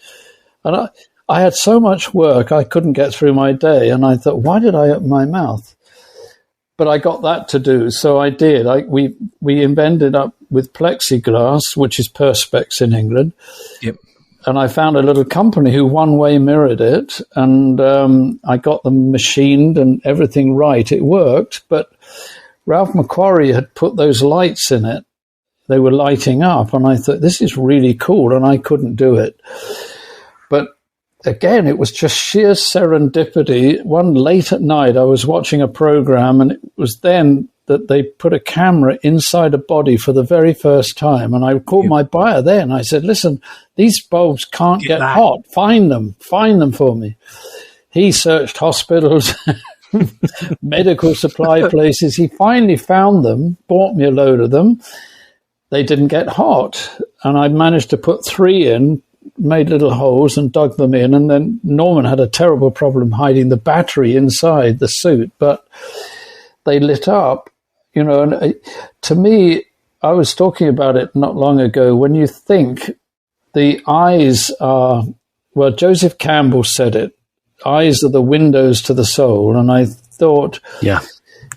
And I had so much work, I couldn't get through my day. And I thought, why did I open my mouth? But I got that to do. So I did. We ended up with plexiglass, which is Perspex in England. Yep. And I found a little company who one-way mirrored it, and I got them machined and everything right. It worked, but Ralph McQuarrie had put those lights in it. They were lighting up, and I thought, this is really cool, and I couldn't do it. But again, it was just sheer serendipity. One late at night, I was watching a program, and it was then that they put a camera inside a body for the very first time. And I called my buyer there and I said, listen, these bulbs can't get hot. Find them for me. He searched hospitals, medical supply places. He finally found them, bought me a load of them. They didn't get hot. And I managed to put 3 in, made little holes and dug them in. And then Norman had a terrible problem hiding the battery inside the suit, but they lit up. And to me, I was talking about it not long ago. When you think the eyes are, well, Joseph Campbell said it, eyes are the windows to the soul. And I thought,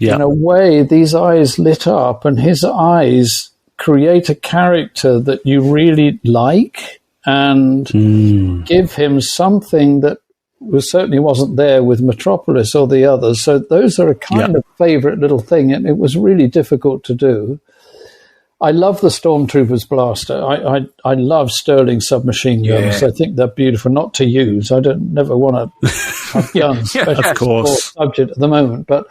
in a way, these eyes lit up, and his eyes create a character that you really like and give him something that certainly wasn't there with Metropolis or the others. So those are a kind of favourite little thing, and it was really difficult to do. I love the Stormtrooper's blaster. I love Sterling submachine guns. I think they're beautiful, not to use. I never want to have guns, of course. Subject at the moment, but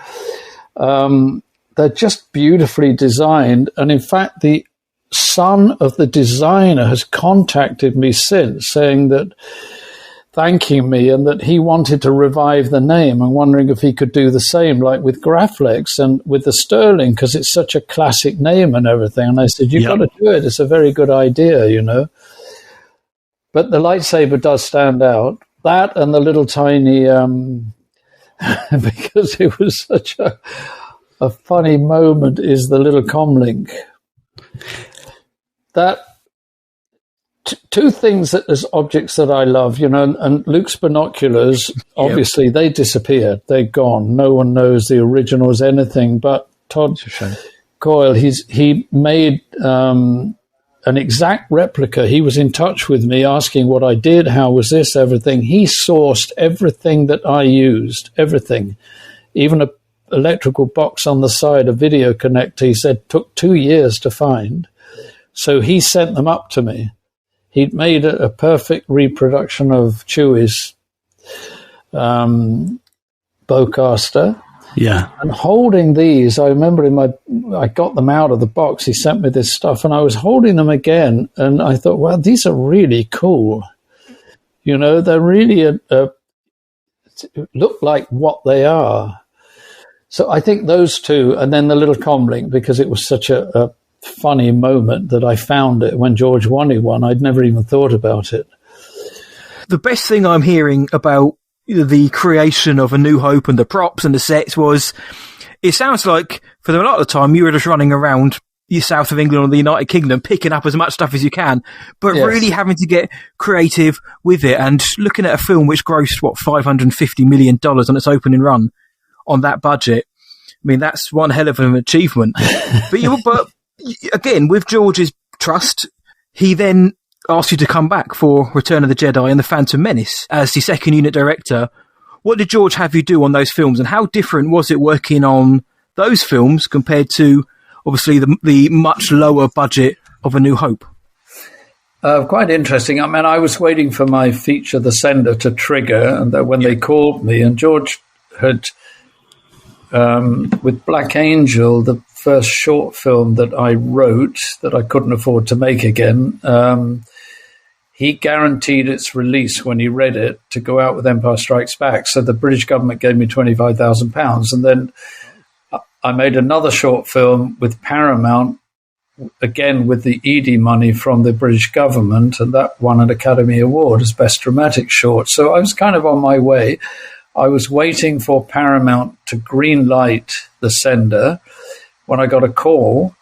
they're just beautifully designed. And in fact, the son of the designer has contacted me since, saying that, thanking me, and that he wanted to revive the name and wondering if he could do the same, like with Graflex and with the Sterling, because it's such a classic name and everything. And I said, you've got to do it. It's a very good idea, you know. But the lightsaber does stand out. That and the little tiny, because it was such a funny moment, is the little comlink. That two things that as objects that I love, you know, and Luke's binoculars, obviously they disappeared. They're gone. No one knows the originals, anything, but Todd Coyle, he made an exact replica. He was in touch with me asking what I did, how was this, everything. He sourced everything that I used, everything, even a electrical box on the side, a video connector, he said took 2 years to find. So he sent them up to me. He'd made a perfect reproduction of Chewie's bowcaster. Yeah. And holding these, I remember I got them out of the box. He sent me this stuff, and I was holding them again, and I thought, well, these are really cool. You know, they're really look like what they are. So I think those two, and then the little comlink, because it was such a funny moment that I found it when George wanted one. I'd never even thought about it. The best thing I'm hearing about the creation of A New Hope and the props and the sets was, it sounds like for a lot of the time you were just running around the south of England or the United Kingdom picking up as much stuff as you can, but really having to get creative with it. And looking at a film which grossed, $550 million on its opening run on that budget, I mean, that's one hell of an achievement. But again, with George's trust, he then asked you to come back for Return of the Jedi and The Phantom Menace as the second unit director. What did George have you do on those films, and how different was it working on those films compared to, obviously, the much lower budget of A New Hope? Quite interesting. I mean, I was waiting for my feature, The Sender, to trigger, and when they called me, and George had, with Black Angel, the first short film that I wrote that I couldn't afford to make again, he guaranteed its release when he read it to go out with Empire Strikes Back. So the British government gave me £25,000. And then I made another short film with Paramount, again with the ED money from the British government, and that won an Academy Award as Best Dramatic Short. So I was kind of on my way. I was waiting for Paramount to green light The Sender when I got a call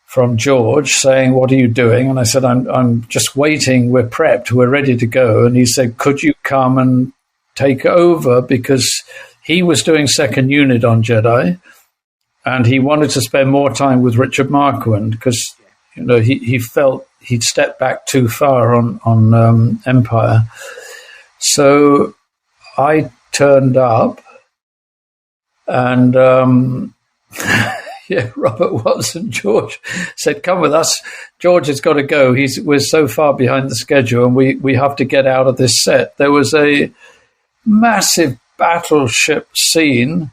from George saying, what are you doing? And I said, I'm just waiting. We're prepped. We're ready to go. And he said, could you come and take over? Because he was doing second unit on Jedi, and he wanted to spend more time with Richard Marquand because, you know, he felt he'd stepped back too far on Empire. So I turned up, and Robert Watson, George said, come with us. George has got to go. We're so far behind the schedule, and we have to get out of this set. There was a massive battleship scene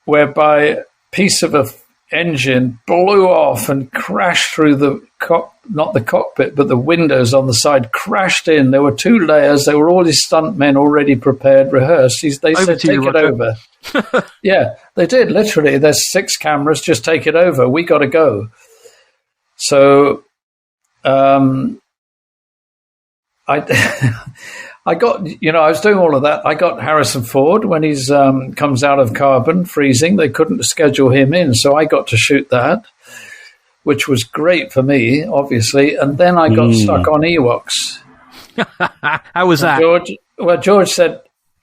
whereby a piece of a engine blew off and crashed through not the cockpit, but the windows on the side, crashed in. There were 2 layers. There were all these stuntmen already prepared, rehearsed. They said, take it over. Yeah, they did, literally. There's 6 cameras, just take it over. We got to go. So I got, I was doing all of that. I got Harrison Ford when he's comes out of carbon, freezing. They couldn't schedule him in, so I got to shoot that, which was great for me, obviously. And then I got stuck on Ewoks. How was that? George said,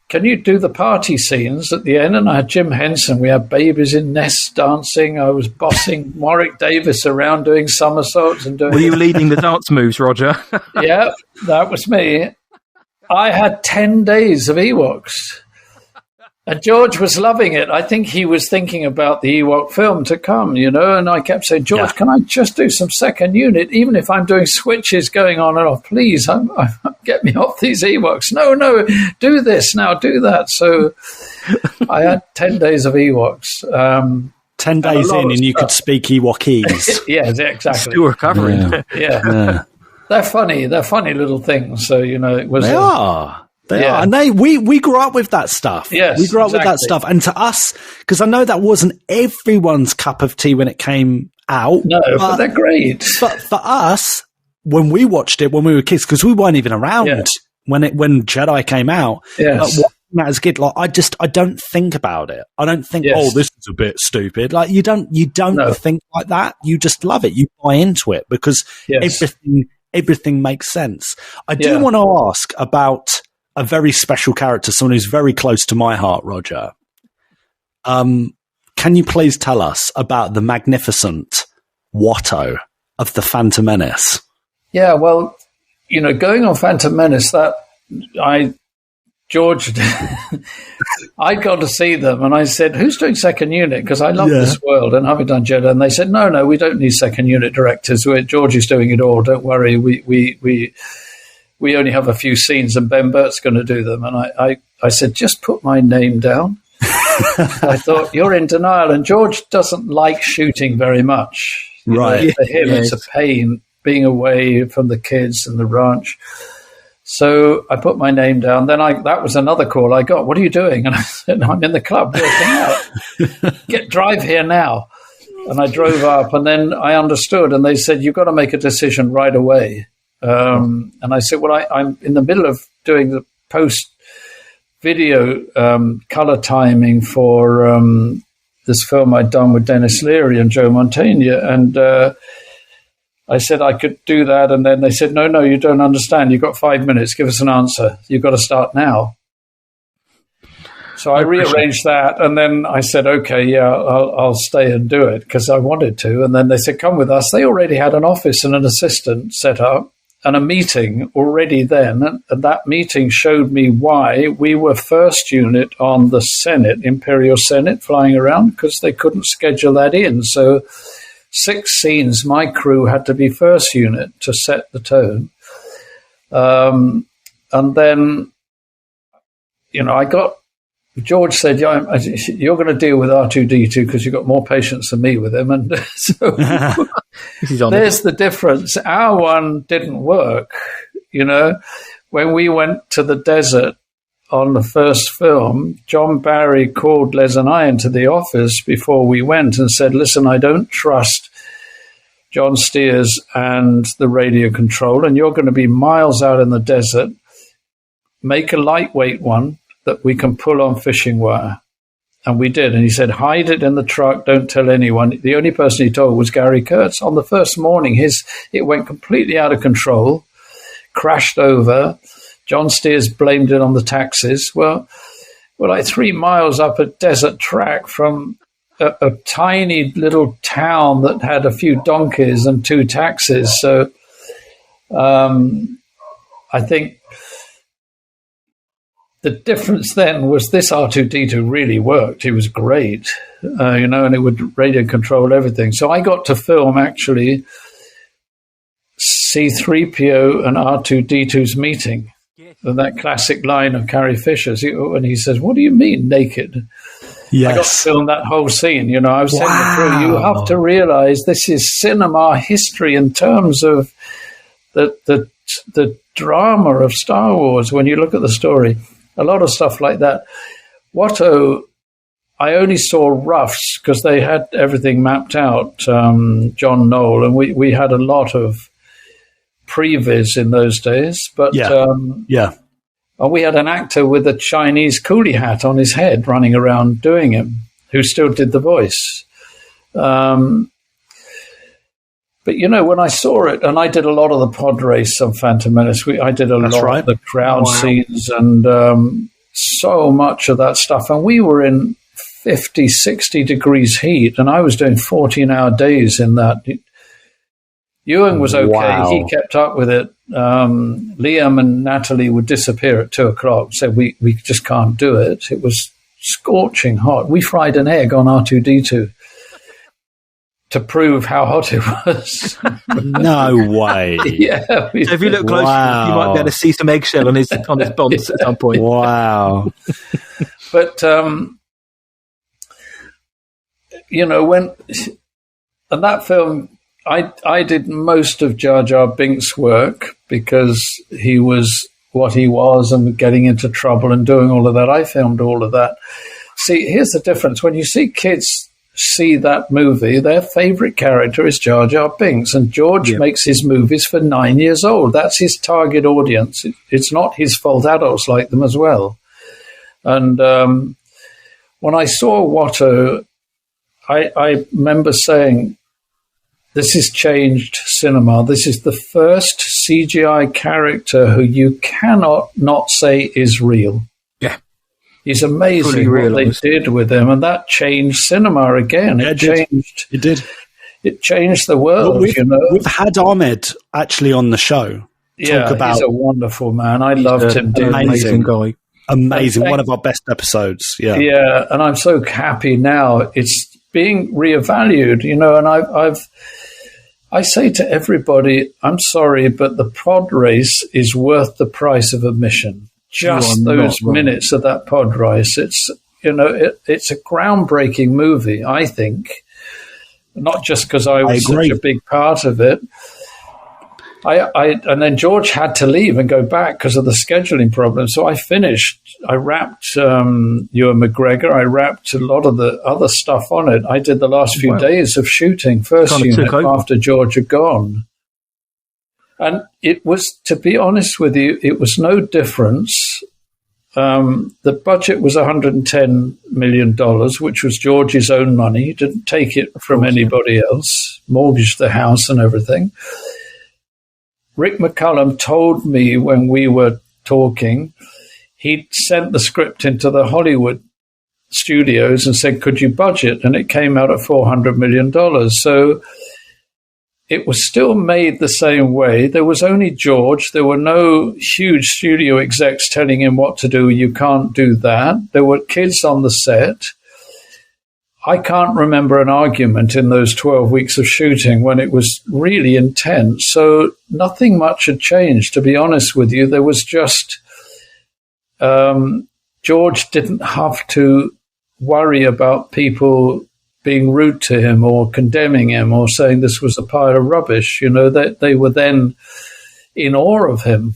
can you do the party scenes at the end? And I had Jim Henson. We had babies in nests dancing. I was bossing Warwick Davis around doing somersaults and doing... Were you leading the dance moves, Roger? Yeah, that was me. I had 10 days of Ewoks. And George was loving it. I think he was thinking about the Ewok film to come, and I kept saying, George, can I just do some second unit, even if I'm doing switches going on and off? Please, get me off these Ewoks. No, do this now, do that. So I had 10 days of Ewoks. 10 days in and you could speak Ewokese. Yeah, exactly. Still recovering. Yeah. They're funny little things. So, it was... They are. And we grew up with that stuff. Yes, we grew up with that stuff. And to us, because I know that wasn't everyone's cup of tea when it came out. No, but they're great. But for us, when we watched it when we were kids, because we weren't even around when Jedi came out. Yes. That as a kid, I don't think about it. I don't think, this is a bit stupid. Like you don't think like that. You just love it. You buy into it because everything makes sense. I do want to ask about a very special character, someone who's very close to my heart, Roger. Can you please tell us about the magnificent Watto of the Phantom Menace? Yeah, well, going on Phantom Menace, George, I'd gone to see them and I said, who's doing second unit? Because I love this world and haven't done Jedi. And they said, no, we don't need second unit directors. George is doing it all. Don't worry. We only have a few scenes and Ben Burt's going to do them. And I said, just put my name down. I thought, you're in denial. And George doesn't like shooting very much. Right. For him, it's a pain being away from the kids and the ranch. So I put my name down. Then that was another call I got. What are you doing? And I said, I'm in the club working out. Drive here now. And I drove up and then I understood. And they said, you've got to make a decision right away. And I said, well, I'm in the middle of doing the post-video color timing for this film I'd done with Dennis Leary and Joe Mantegna. And I said I could do that. And then they said, no, you don't understand. You've got 5 minutes. Give us an answer. You've got to start now. So I rearranged that. And then I said, okay, I'll stay and do it because I wanted to. And then they said, come with us. They already had an office and an assistant set up and a meeting already then. And that meeting showed me why we were first unit on the Senate, Imperial Senate, flying around because they couldn't schedule that in. So 6 scenes, my crew had to be first unit to set the tone. And then, George said, you're going to deal with R2-D2 because you've got more patience than me with him. And so there's the difference. Our one didn't work. When we went to the desert on the first film, John Barry called Les and I into the office before we went and said, listen, I don't trust John Steers and the radio control, and you're going to be miles out in the desert. Make a lightweight one that we can pull on fishing wire. And we did. And he said, hide it in the truck. Don't tell anyone. The only person he told was Gary Kurtz. On the first morning, it went completely out of control, crashed over. John Steers blamed it on the taxis. Well, we're like 3 miles up a desert track from a tiny little town that had a few donkeys and 2 taxis. So I think the difference then was this R2-D2 really worked. It was great, and it would radio control everything. So I got to film actually C-3PO and R2-D2's meeting. And that classic line of Carrie Fisher's, and he says, what do you mean naked? Yes. I got to film that whole scene. I was saying the crew, you have to realize this is cinema history in terms of the drama of Star Wars when you look at the story. A lot of stuff like that. Watto, I only saw roughs because they had everything mapped out, John Knoll, and we had a lot of previs in those days. But we had an actor with a Chinese coolie hat on his head running around doing him, who still did the voice. But, when I saw it, and I did a lot of the pod race on Phantom Menace, I did a lot of the crowd scenes and so much of that stuff. And we were in 50, 60 degrees heat, and I was doing 14-hour days in that. Ewan was okay. Wow. He kept up with it. Liam and Natalie would disappear at 2:00, said we just can't do it. It was scorching hot. We fried an egg on R2-D2. To prove how hot it was. No way. Yeah. So if you look close, you might be able to see some eggshell on his bonds at some point. Wow. But and that film, I did most of Jar Jar Binks' work because he was what he was and getting into trouble and doing all of that. I filmed all of that. See, here's the difference. When you see kids see that movie, their favorite character is Jar Jar Binks, and George makes his movies for 9 years old. That's his target audience. It's not his fault adults like them as well. And when I saw Watto, I remember saying, this has changed cinema. This is the first CGI character who you cannot not say is real. Yeah. He's amazing what they did with him, and that changed cinema again. It did. It changed the world, We've had Ahmed actually on the show. He's a wonderful man. I loved him. Amazing guy. Amazing. One of our best episodes. Yeah. Yeah, and I'm so happy now. It's being reevaluated, and I say to everybody, I'm sorry, but the pod race is worth the price of admission. Just those minutes of that pod race. It's it's a groundbreaking movie, I think. Not just because I was such a big part of it. And then George had to leave and go back because of the scheduling problem. So I finished. I wrapped Ewan McGregor. I wrapped a lot of the other stuff on it. I did the last few days of shooting first unit after George had gone. And it was, to be honest with you, it was no difference. The budget was $110 million, which was George's own money. He didn't take it from anybody else, mortgaged the house and everything. Rick McCallum told me when we were talking, he'd sent the script into the Hollywood studios and said, could you budget? And it came out at $400 million. So it was still made the same way. There was only George. There were no huge studio execs telling him what to do. You can't do that. There were kids on the set. I can't remember an argument in those 12 weeks of shooting when it was really intense. So nothing much had changed, to be honest with you. There was just George didn't have to worry about people being rude to him or condemning him or saying this was a pile of rubbish. They were then in awe of him,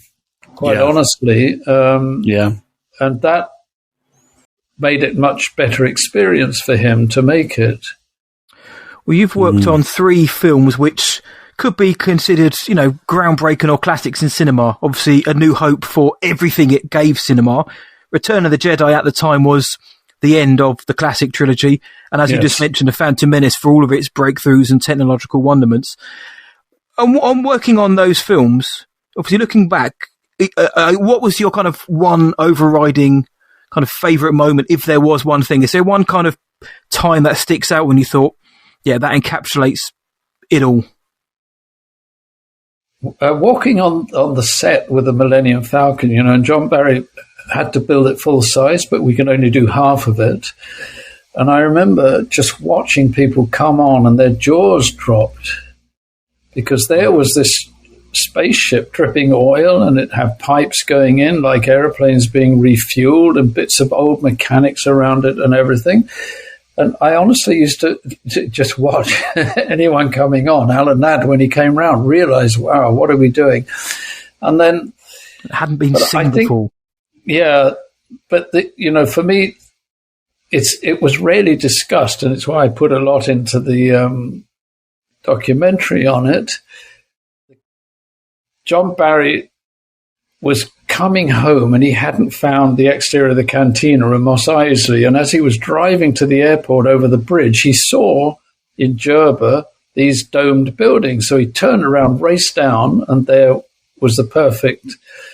quite honestly. And that made it much better experience for him to make it. Well, you've worked on 3 films which could be considered, groundbreaking or classics in cinema. Obviously, A New Hope for everything it gave cinema. Return of the Jedi at the time was the end of the classic trilogy. And as you just mentioned, The Phantom Menace for all of its breakthroughs and technological wonderments. And on working on those films, obviously looking back, what was your kind of one overriding kind of favourite moment, if there was one thing? Is there one kind of time that sticks out when you thought, that encapsulates it all? Walking on the set with the Millennium Falcon, and John Barry had to build it full size, but we can only do half of it. And I remember just watching people come on and their jaws dropped because there was this spaceship dripping oil and it had pipes going in like airplanes being refueled and bits of old mechanics around it and everything. And I honestly used to just watch anyone coming on. Alan Ladd, when he came round, realised, wow, what are we doing? And then it hadn't been seen before. Yeah, but for me, it was rarely discussed, and it's why I put a lot into the documentary on it. John Barry was coming home and he hadn't found the exterior of the cantina in Mos Eisley. And as he was driving to the airport over the bridge, he saw in Jerba these domed buildings. So he turned around, raced down, and there was the perfect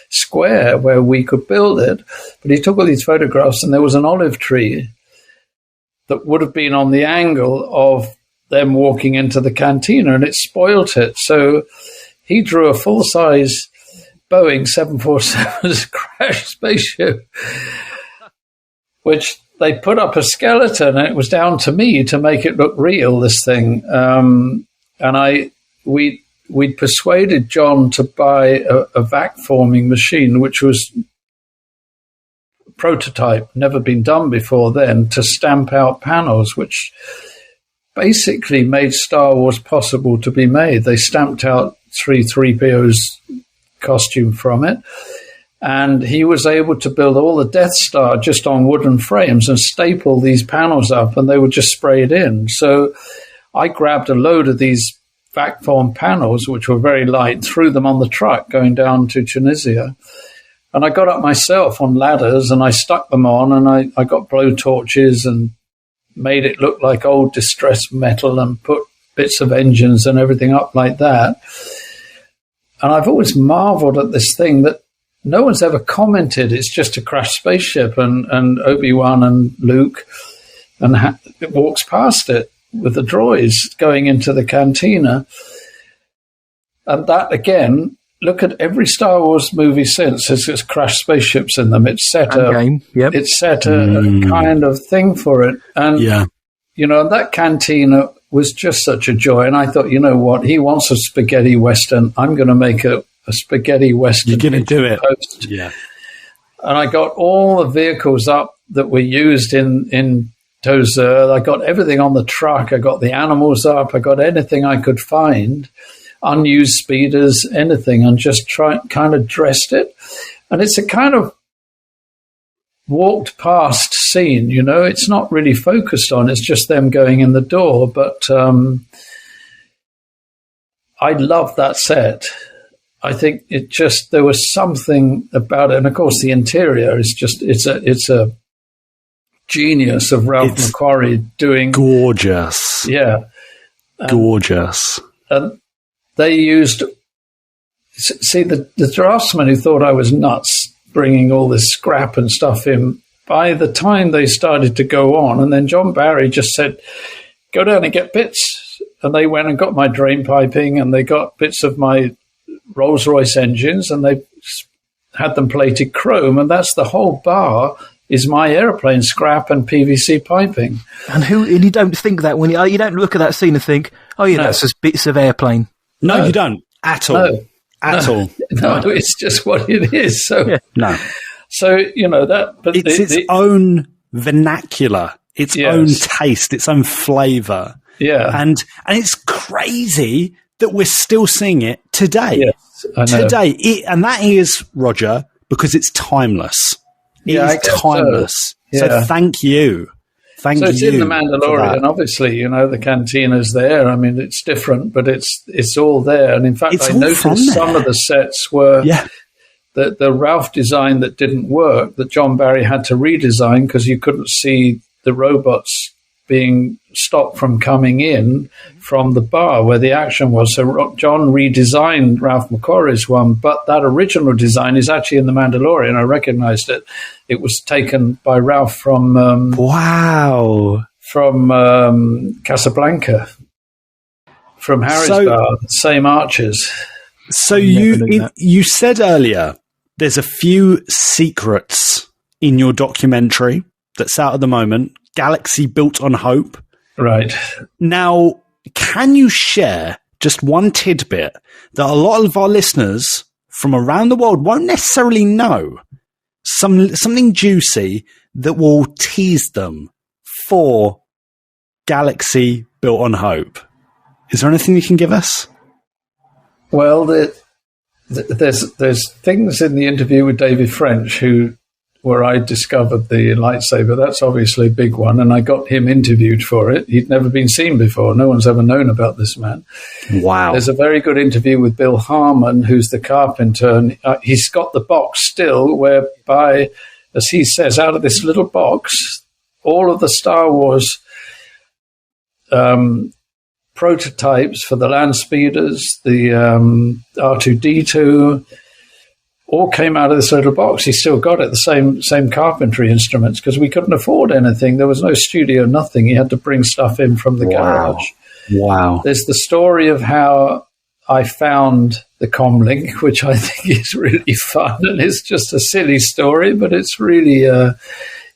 square where we could build it. But he took all these photographs and there was an olive tree that would have been on the angle of them walking into the cantina, and it spoilt it. So he drew a full-size Boeing 747 crash spaceship, which they put up a skeleton, and it was down to me to make it look real, this thing. And we'd persuaded John to buy a vac forming machine, which was prototype, never been done before then, to stamp out panels, which basically made Star Wars possible to be made. They stamped out 3PO's costume from it, and he was able to build all the Death Star just on wooden frames and staple these panels up, and they would just spray it in. So I grabbed a load of these vac form panels, which were very light, threw them on the truck going down to Tunisia. And I got up myself on ladders and I stuck them on, and I got blowtorches and made it look like old distressed metal and put bits of engines and everything up like that. And I've always marveled at this thing that no one's ever commented. It's just a crashed spaceship, and Obi-Wan and Luke it walks past it with the droids going into the cantina. And that, again, look at every Star Wars movie since. It's crashed spaceships in them. It's set a kind of thing for it. And, that cantina was just such a joy. And I thought, you know what? He wants a spaghetti Western. I'm going to make a spaghetti Western. You're going to do it. Post. Yeah. And I got all the vehicles up that were used in Tozur. I got everything on the truck. I got the animals up. I got anything I could find. Unused speeders, anything, and just kind of dressed it. And it's a kind of walked past scene, it's not really focused on, it's just them going in the door. But I love that set. I think there was something about it. And of course the interior is just, it's a genius of Ralph McQuarrie doing. Gorgeous. Yeah. Gorgeous. And they used, the draftsman who thought I was nuts bringing all this scrap and stuff in, by the time they started to go on, and then John Barry just said, go down and get bits. And they went and got my drain piping, and they got bits of my Rolls-Royce engines, and they had them plated chrome, and that's the whole bar is my airplane scrap and PVC piping. And you don't think that when you don't look at that scene and think, oh yeah, that's just bits of airplane. No, you don't at all. No. At all. No, it's just what it is. So no. So that, but it's its own vernacular, its own taste, its own flavour. Yeah, and it's crazy that we're still seeing it today. Yes, I know. Today, and that is, Roger, because it's timeless. It is timeless. So thank you. Thank you. So it's in The Mandalorian, obviously, the cantina's there. I mean, it's different, but it's all there. And in fact, I noticed some of the sets were the Ralph design that didn't work, that John Barry had to redesign because you couldn't see the robots being stopped from coming in from the bar where the action was. So John redesigned Ralph McQuarrie's one, but that original design is actually in The Mandalorian. I recognized it. It was taken by Ralph from Casablanca, from Harry's bar, same arches. So you said earlier there's a few secrets in your documentary that's out at the moment. Galaxy Built on Hope. Right. Now, can you share just one tidbit that a lot of our listeners from around the world won't necessarily know? Something juicy that will tease them for Galaxy Built on Hope. Is there anything you can give us? Well, there's things in the interview with David French where I discovered the lightsaber. That's obviously a big one, and I got him interviewed for it. He'd never been seen before. No one's ever known about this man. Wow. There's a very good interview with Bill Harmon, who's the carpenter, and he's got the box still, whereby, as he says, out of this little box, all of the Star Wars prototypes for the landspeeders, the R2-D2, all came out of this little box. He still got it, the same carpentry instruments, because we couldn't afford anything. There was no studio, nothing. He had to bring stuff in from the garage. Wow. There's the story of how I found the comlink, which I think is really fun. And it's just a silly story, but it's really,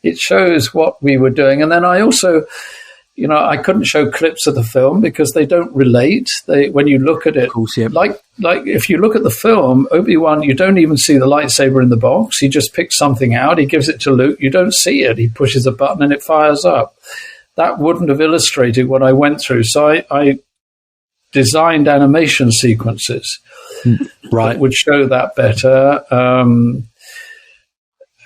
it shows what we were doing. And then I also, I couldn't show clips of the film because they don't relate. When you look at it, of course, yeah. like if you look at the film, Obi-Wan, you don't even see the lightsaber in the box. He just picks something out. He gives it to Luke. You don't see it. He pushes a button and it fires up. that wouldn't have illustrated what I went through. So I designed animation sequences that would show that better.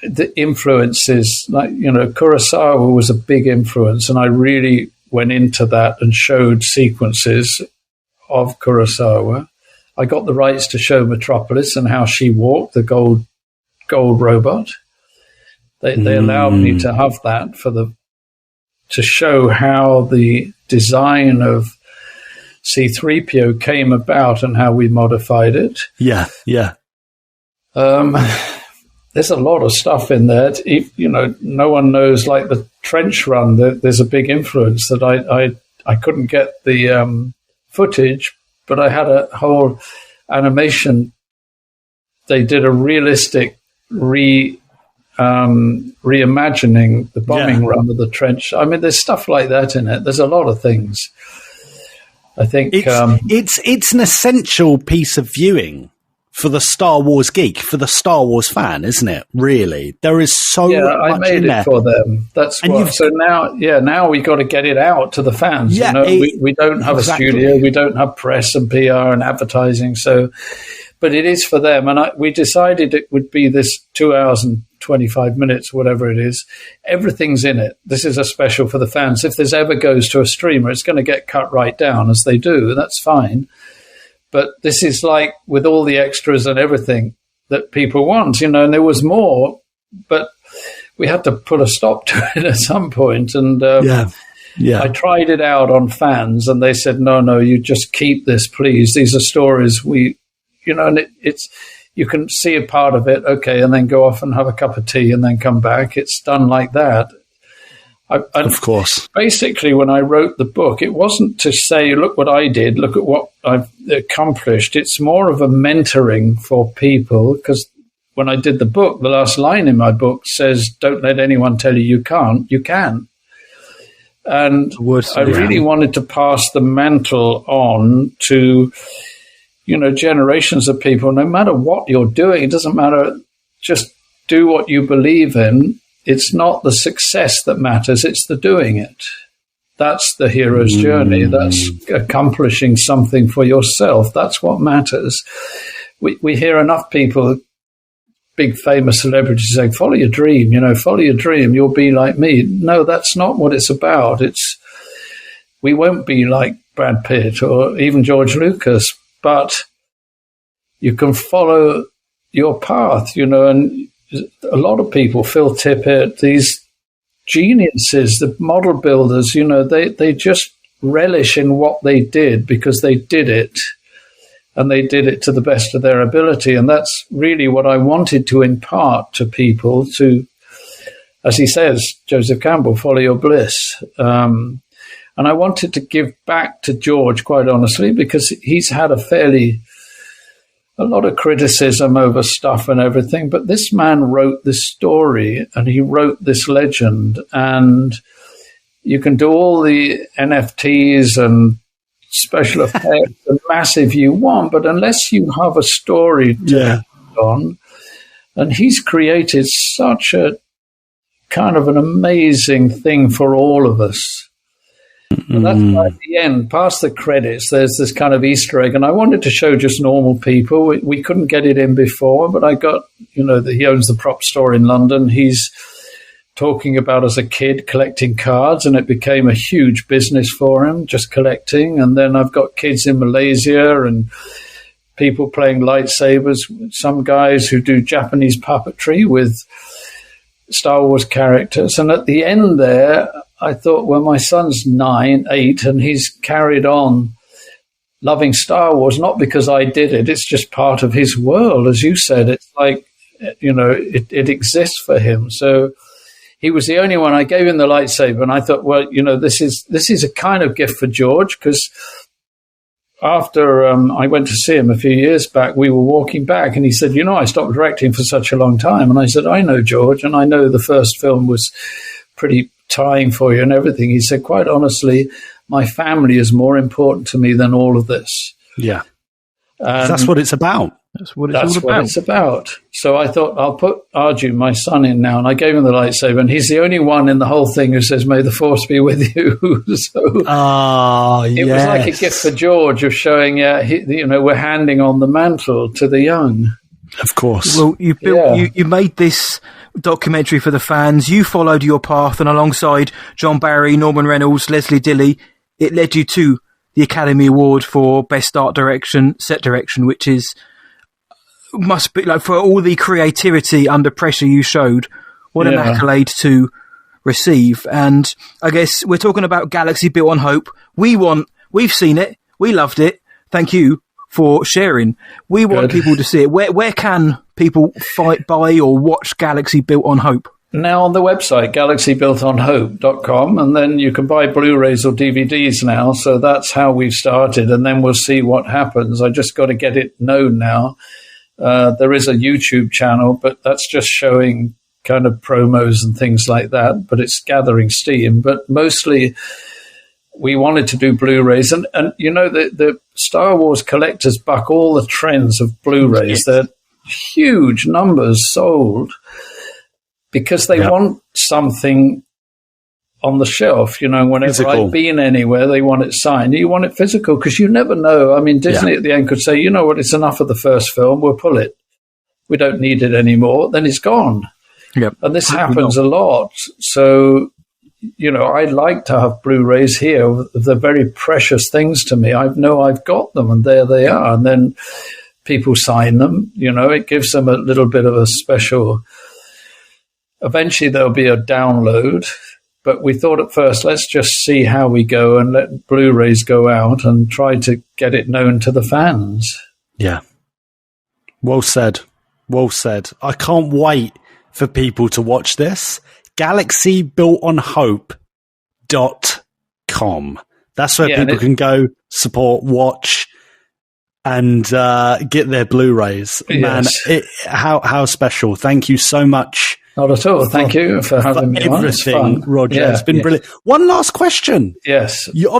The influences, like, Kurosawa was a big influence, and I really went into that and showed sequences of Kurosawa. I got the rights to show Metropolis and how she walked, the gold robot. They allowed me to have that to show how the design of C-3PO came about and how we modified it. Yeah. There's a lot of stuff in there. No one knows, like the trench run. There's a big influence that I couldn't get the footage, but I had a whole animation. They did a realistic reimagining the bombing run of the trench. I mean, there's stuff like that in it. There's a lot of things. I think it's an essential piece of viewing for the Star Wars geek, for the Star Wars fan, isn't it? Really, there is so much I made in it there for them. That's what. So now we got to get it out to the fans. Yeah, we don't have a studio, we don't have press and PR and advertising. So, but it is for them, and we decided it would be this 2 hours and 25 minutes, whatever it is. Everything's in it. This is a special for the fans. If this ever goes to a streamer, it's going to get cut right down, as they do. That's fine. But this is like with all the extras and everything that people want, and there was more, but we had to put a stop to it at some point. And I tried it out on fans, and they said, no, you just keep this, please. These are stories and it's, you can see a part of it, okay, and then go off and have a cup of tea and then come back. It's done like that. Of course. Basically, when I wrote the book, it wasn't to say, look what I did, look at what I've accomplished. It's more of a mentoring for people, because when I did the book, the last line in my book says, don't let anyone tell you you can't, you can. And I really wanted to pass the mantle on to, generations of people. No matter what you're doing, it doesn't matter, just do what you believe in. It's not the success that matters, it's the doing it. That's the hero's journey. That's accomplishing something for yourself. That's what matters. We hear enough people, big famous celebrities, saying, follow your dream, follow your dream, you'll be like me. No, that's not what it's about. We won't be like Brad Pitt or even George Lucas, but you can follow your path, and a lot of people, Phil Tippett, these geniuses, the model builders, they just relish in what they did because they did it, and they did it to the best of their ability. And that's really what I wanted to impart to people, to, as he says, Joseph Campbell, follow your bliss. And I wanted to give back to George, quite honestly, because he's had a lot of criticism over stuff and everything, but this man wrote this story and he wrote this legend, and you can do all the NFTs and special effects and massive you want, but unless you have a story to on, and he's created such a kind of an amazing thing for all of us. And that's why at the end, past the credits, there's this kind of Easter egg. And I wanted to show just normal people. We couldn't get it in before, but I got, he owns the prop store in London. He's talking about as a kid collecting cards, and it became a huge business for him, just collecting. And then I've got kids in Malaysia and people playing lightsabers, some guys who do Japanese puppetry with Star Wars characters. And at the end there, I thought, well, my son's 8, and he's carried on loving Star Wars, not because I did it. It's just part of his world. As you said, it's like, it exists for him. So he was the only one. I gave him the lightsaber, and I thought, well, this is a kind of gift for George, because after I went to see him a few years back, we were walking back, and he said, I stopped directing for such a long time. And I said, I know, George, and I know the first film was pretty trying for you and everything. He said, quite honestly, my family is more important to me than all of this. Yeah. That's what it's about. That's what it's about. So I thought, I'll put Arju, my son, in now, and I gave him the lightsaber, and he's the only one in the whole thing who says, "May the Force be with you." So it was like a gift for George of showing, we're handing on the mantle to the young. Of course. Well, you made this documentary for the fans. You followed your path, and alongside John Barry, Norman Reynolds, Leslie Dilley, it led you to the Academy Award for Best Art Direction, Set Direction, which must be like, for all the creativity under pressure you showed. What an accolade to receive. And I guess we're talking about Galaxy Built on Hope. We've seen it. We loved it. Thank you for sharing. We want people to see it. Where can people buy or watch Galaxy Built on Hope? Now on the website, galaxybuiltonhope.com, and then you can buy Blu-rays or DVDs now. So that's how we've started, and then we'll see what happens. I just got to get it known now. There is a YouTube channel, but that's just showing kind of promos and things like that, but it's gathering steam. But mostly we wanted to do Blu-rays, and the Star Wars collectors buck all the trends of Blu-rays. They're huge numbers sold because they want something on the shelf. Whenever I've been anywhere, they want it signed. You want it physical because you never know. I mean, Disney at the end could say, "You know what, it's enough of the first film. We'll pull it. We don't need it anymore." Then it's gone. Yep. And this happens a lot. So, I'd like to have Blu-rays here. They're very precious things to me. I know I've got them, and there they are. And then people sign them. It gives them a little bit of a special. Eventually, there'll be a download. But we thought at first, let's just see how we go and let Blu-rays go out and try to get it known to the fans. Yeah. Well said. Well said. I can't wait for people to watch this. galaxybuiltonhope.com. That's where people can go, support, watch, and get their Blu-rays. Man, how special. Thank you so much. Not at all. Thank you for having me on. Everything, Roger. It's been brilliant. One last question. Yes. You're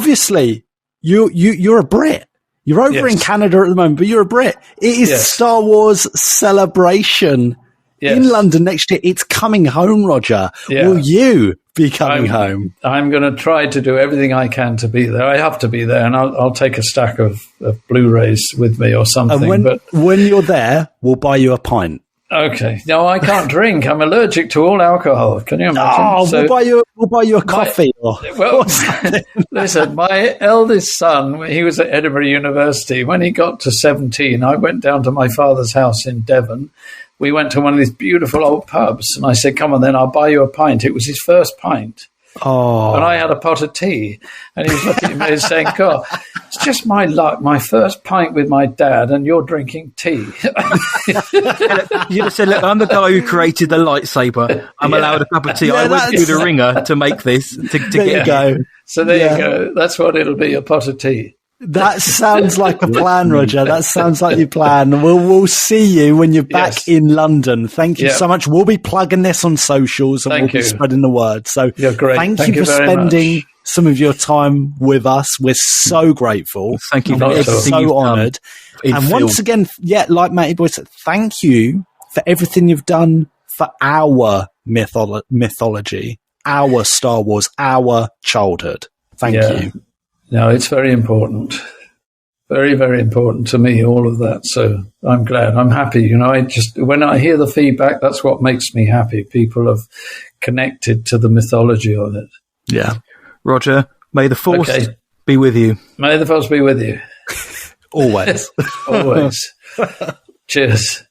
a Brit. You're over in Canada at the moment, but you're a Brit. It is Star Wars Celebration in London next year. It's coming home, Roger. Yeah. Will you be coming home? I'm going to try to do everything I can to be there. I have to be there, and I'll take a stack of Blu-rays with me or something. And when you're there, we'll buy you a pint. Okay. No, I can't drink. I'm allergic to all alcohol. Can you imagine? Oh, we'll buy you a coffee. Listen, my eldest son, he was at Edinburgh University. When he got to 17, I went down to my father's house in Devon. We went to one of these beautiful old pubs, and I said, "Come on, then I'll buy you a pint." It was his first pint. Oh. And I had a pot of tea, and he was looking at me and saying, "God, it's just my luck. My first pint with my dad, and you're drinking tea." You just said, "Look, I'm the guy who created the lightsaber. I'm allowed a cup of tea. I went through the ringer to make this to get go." So there you go. That's what it'll be, a pot of tea. That sounds like a plan, Roger. That sounds like your plan. We'll see you when you're back in London. Thank you so much. We'll be plugging this on socials and we'll be spreading the word. So you're great. Thank you for spending some of your time with us. We're so grateful. Thank you for everything. So honoured. And once again, like Matty Boy said, thank you for everything you've done for our mythology, our Star Wars, our childhood. Thank you. No, it's very important. Very, very important to me, all of that. So I'm glad. I'm happy. When I hear the feedback, that's what makes me happy. People have connected to the mythology of it. Yeah. Roger, may the Force be with you. May the Force be with you. Always. Always. Cheers.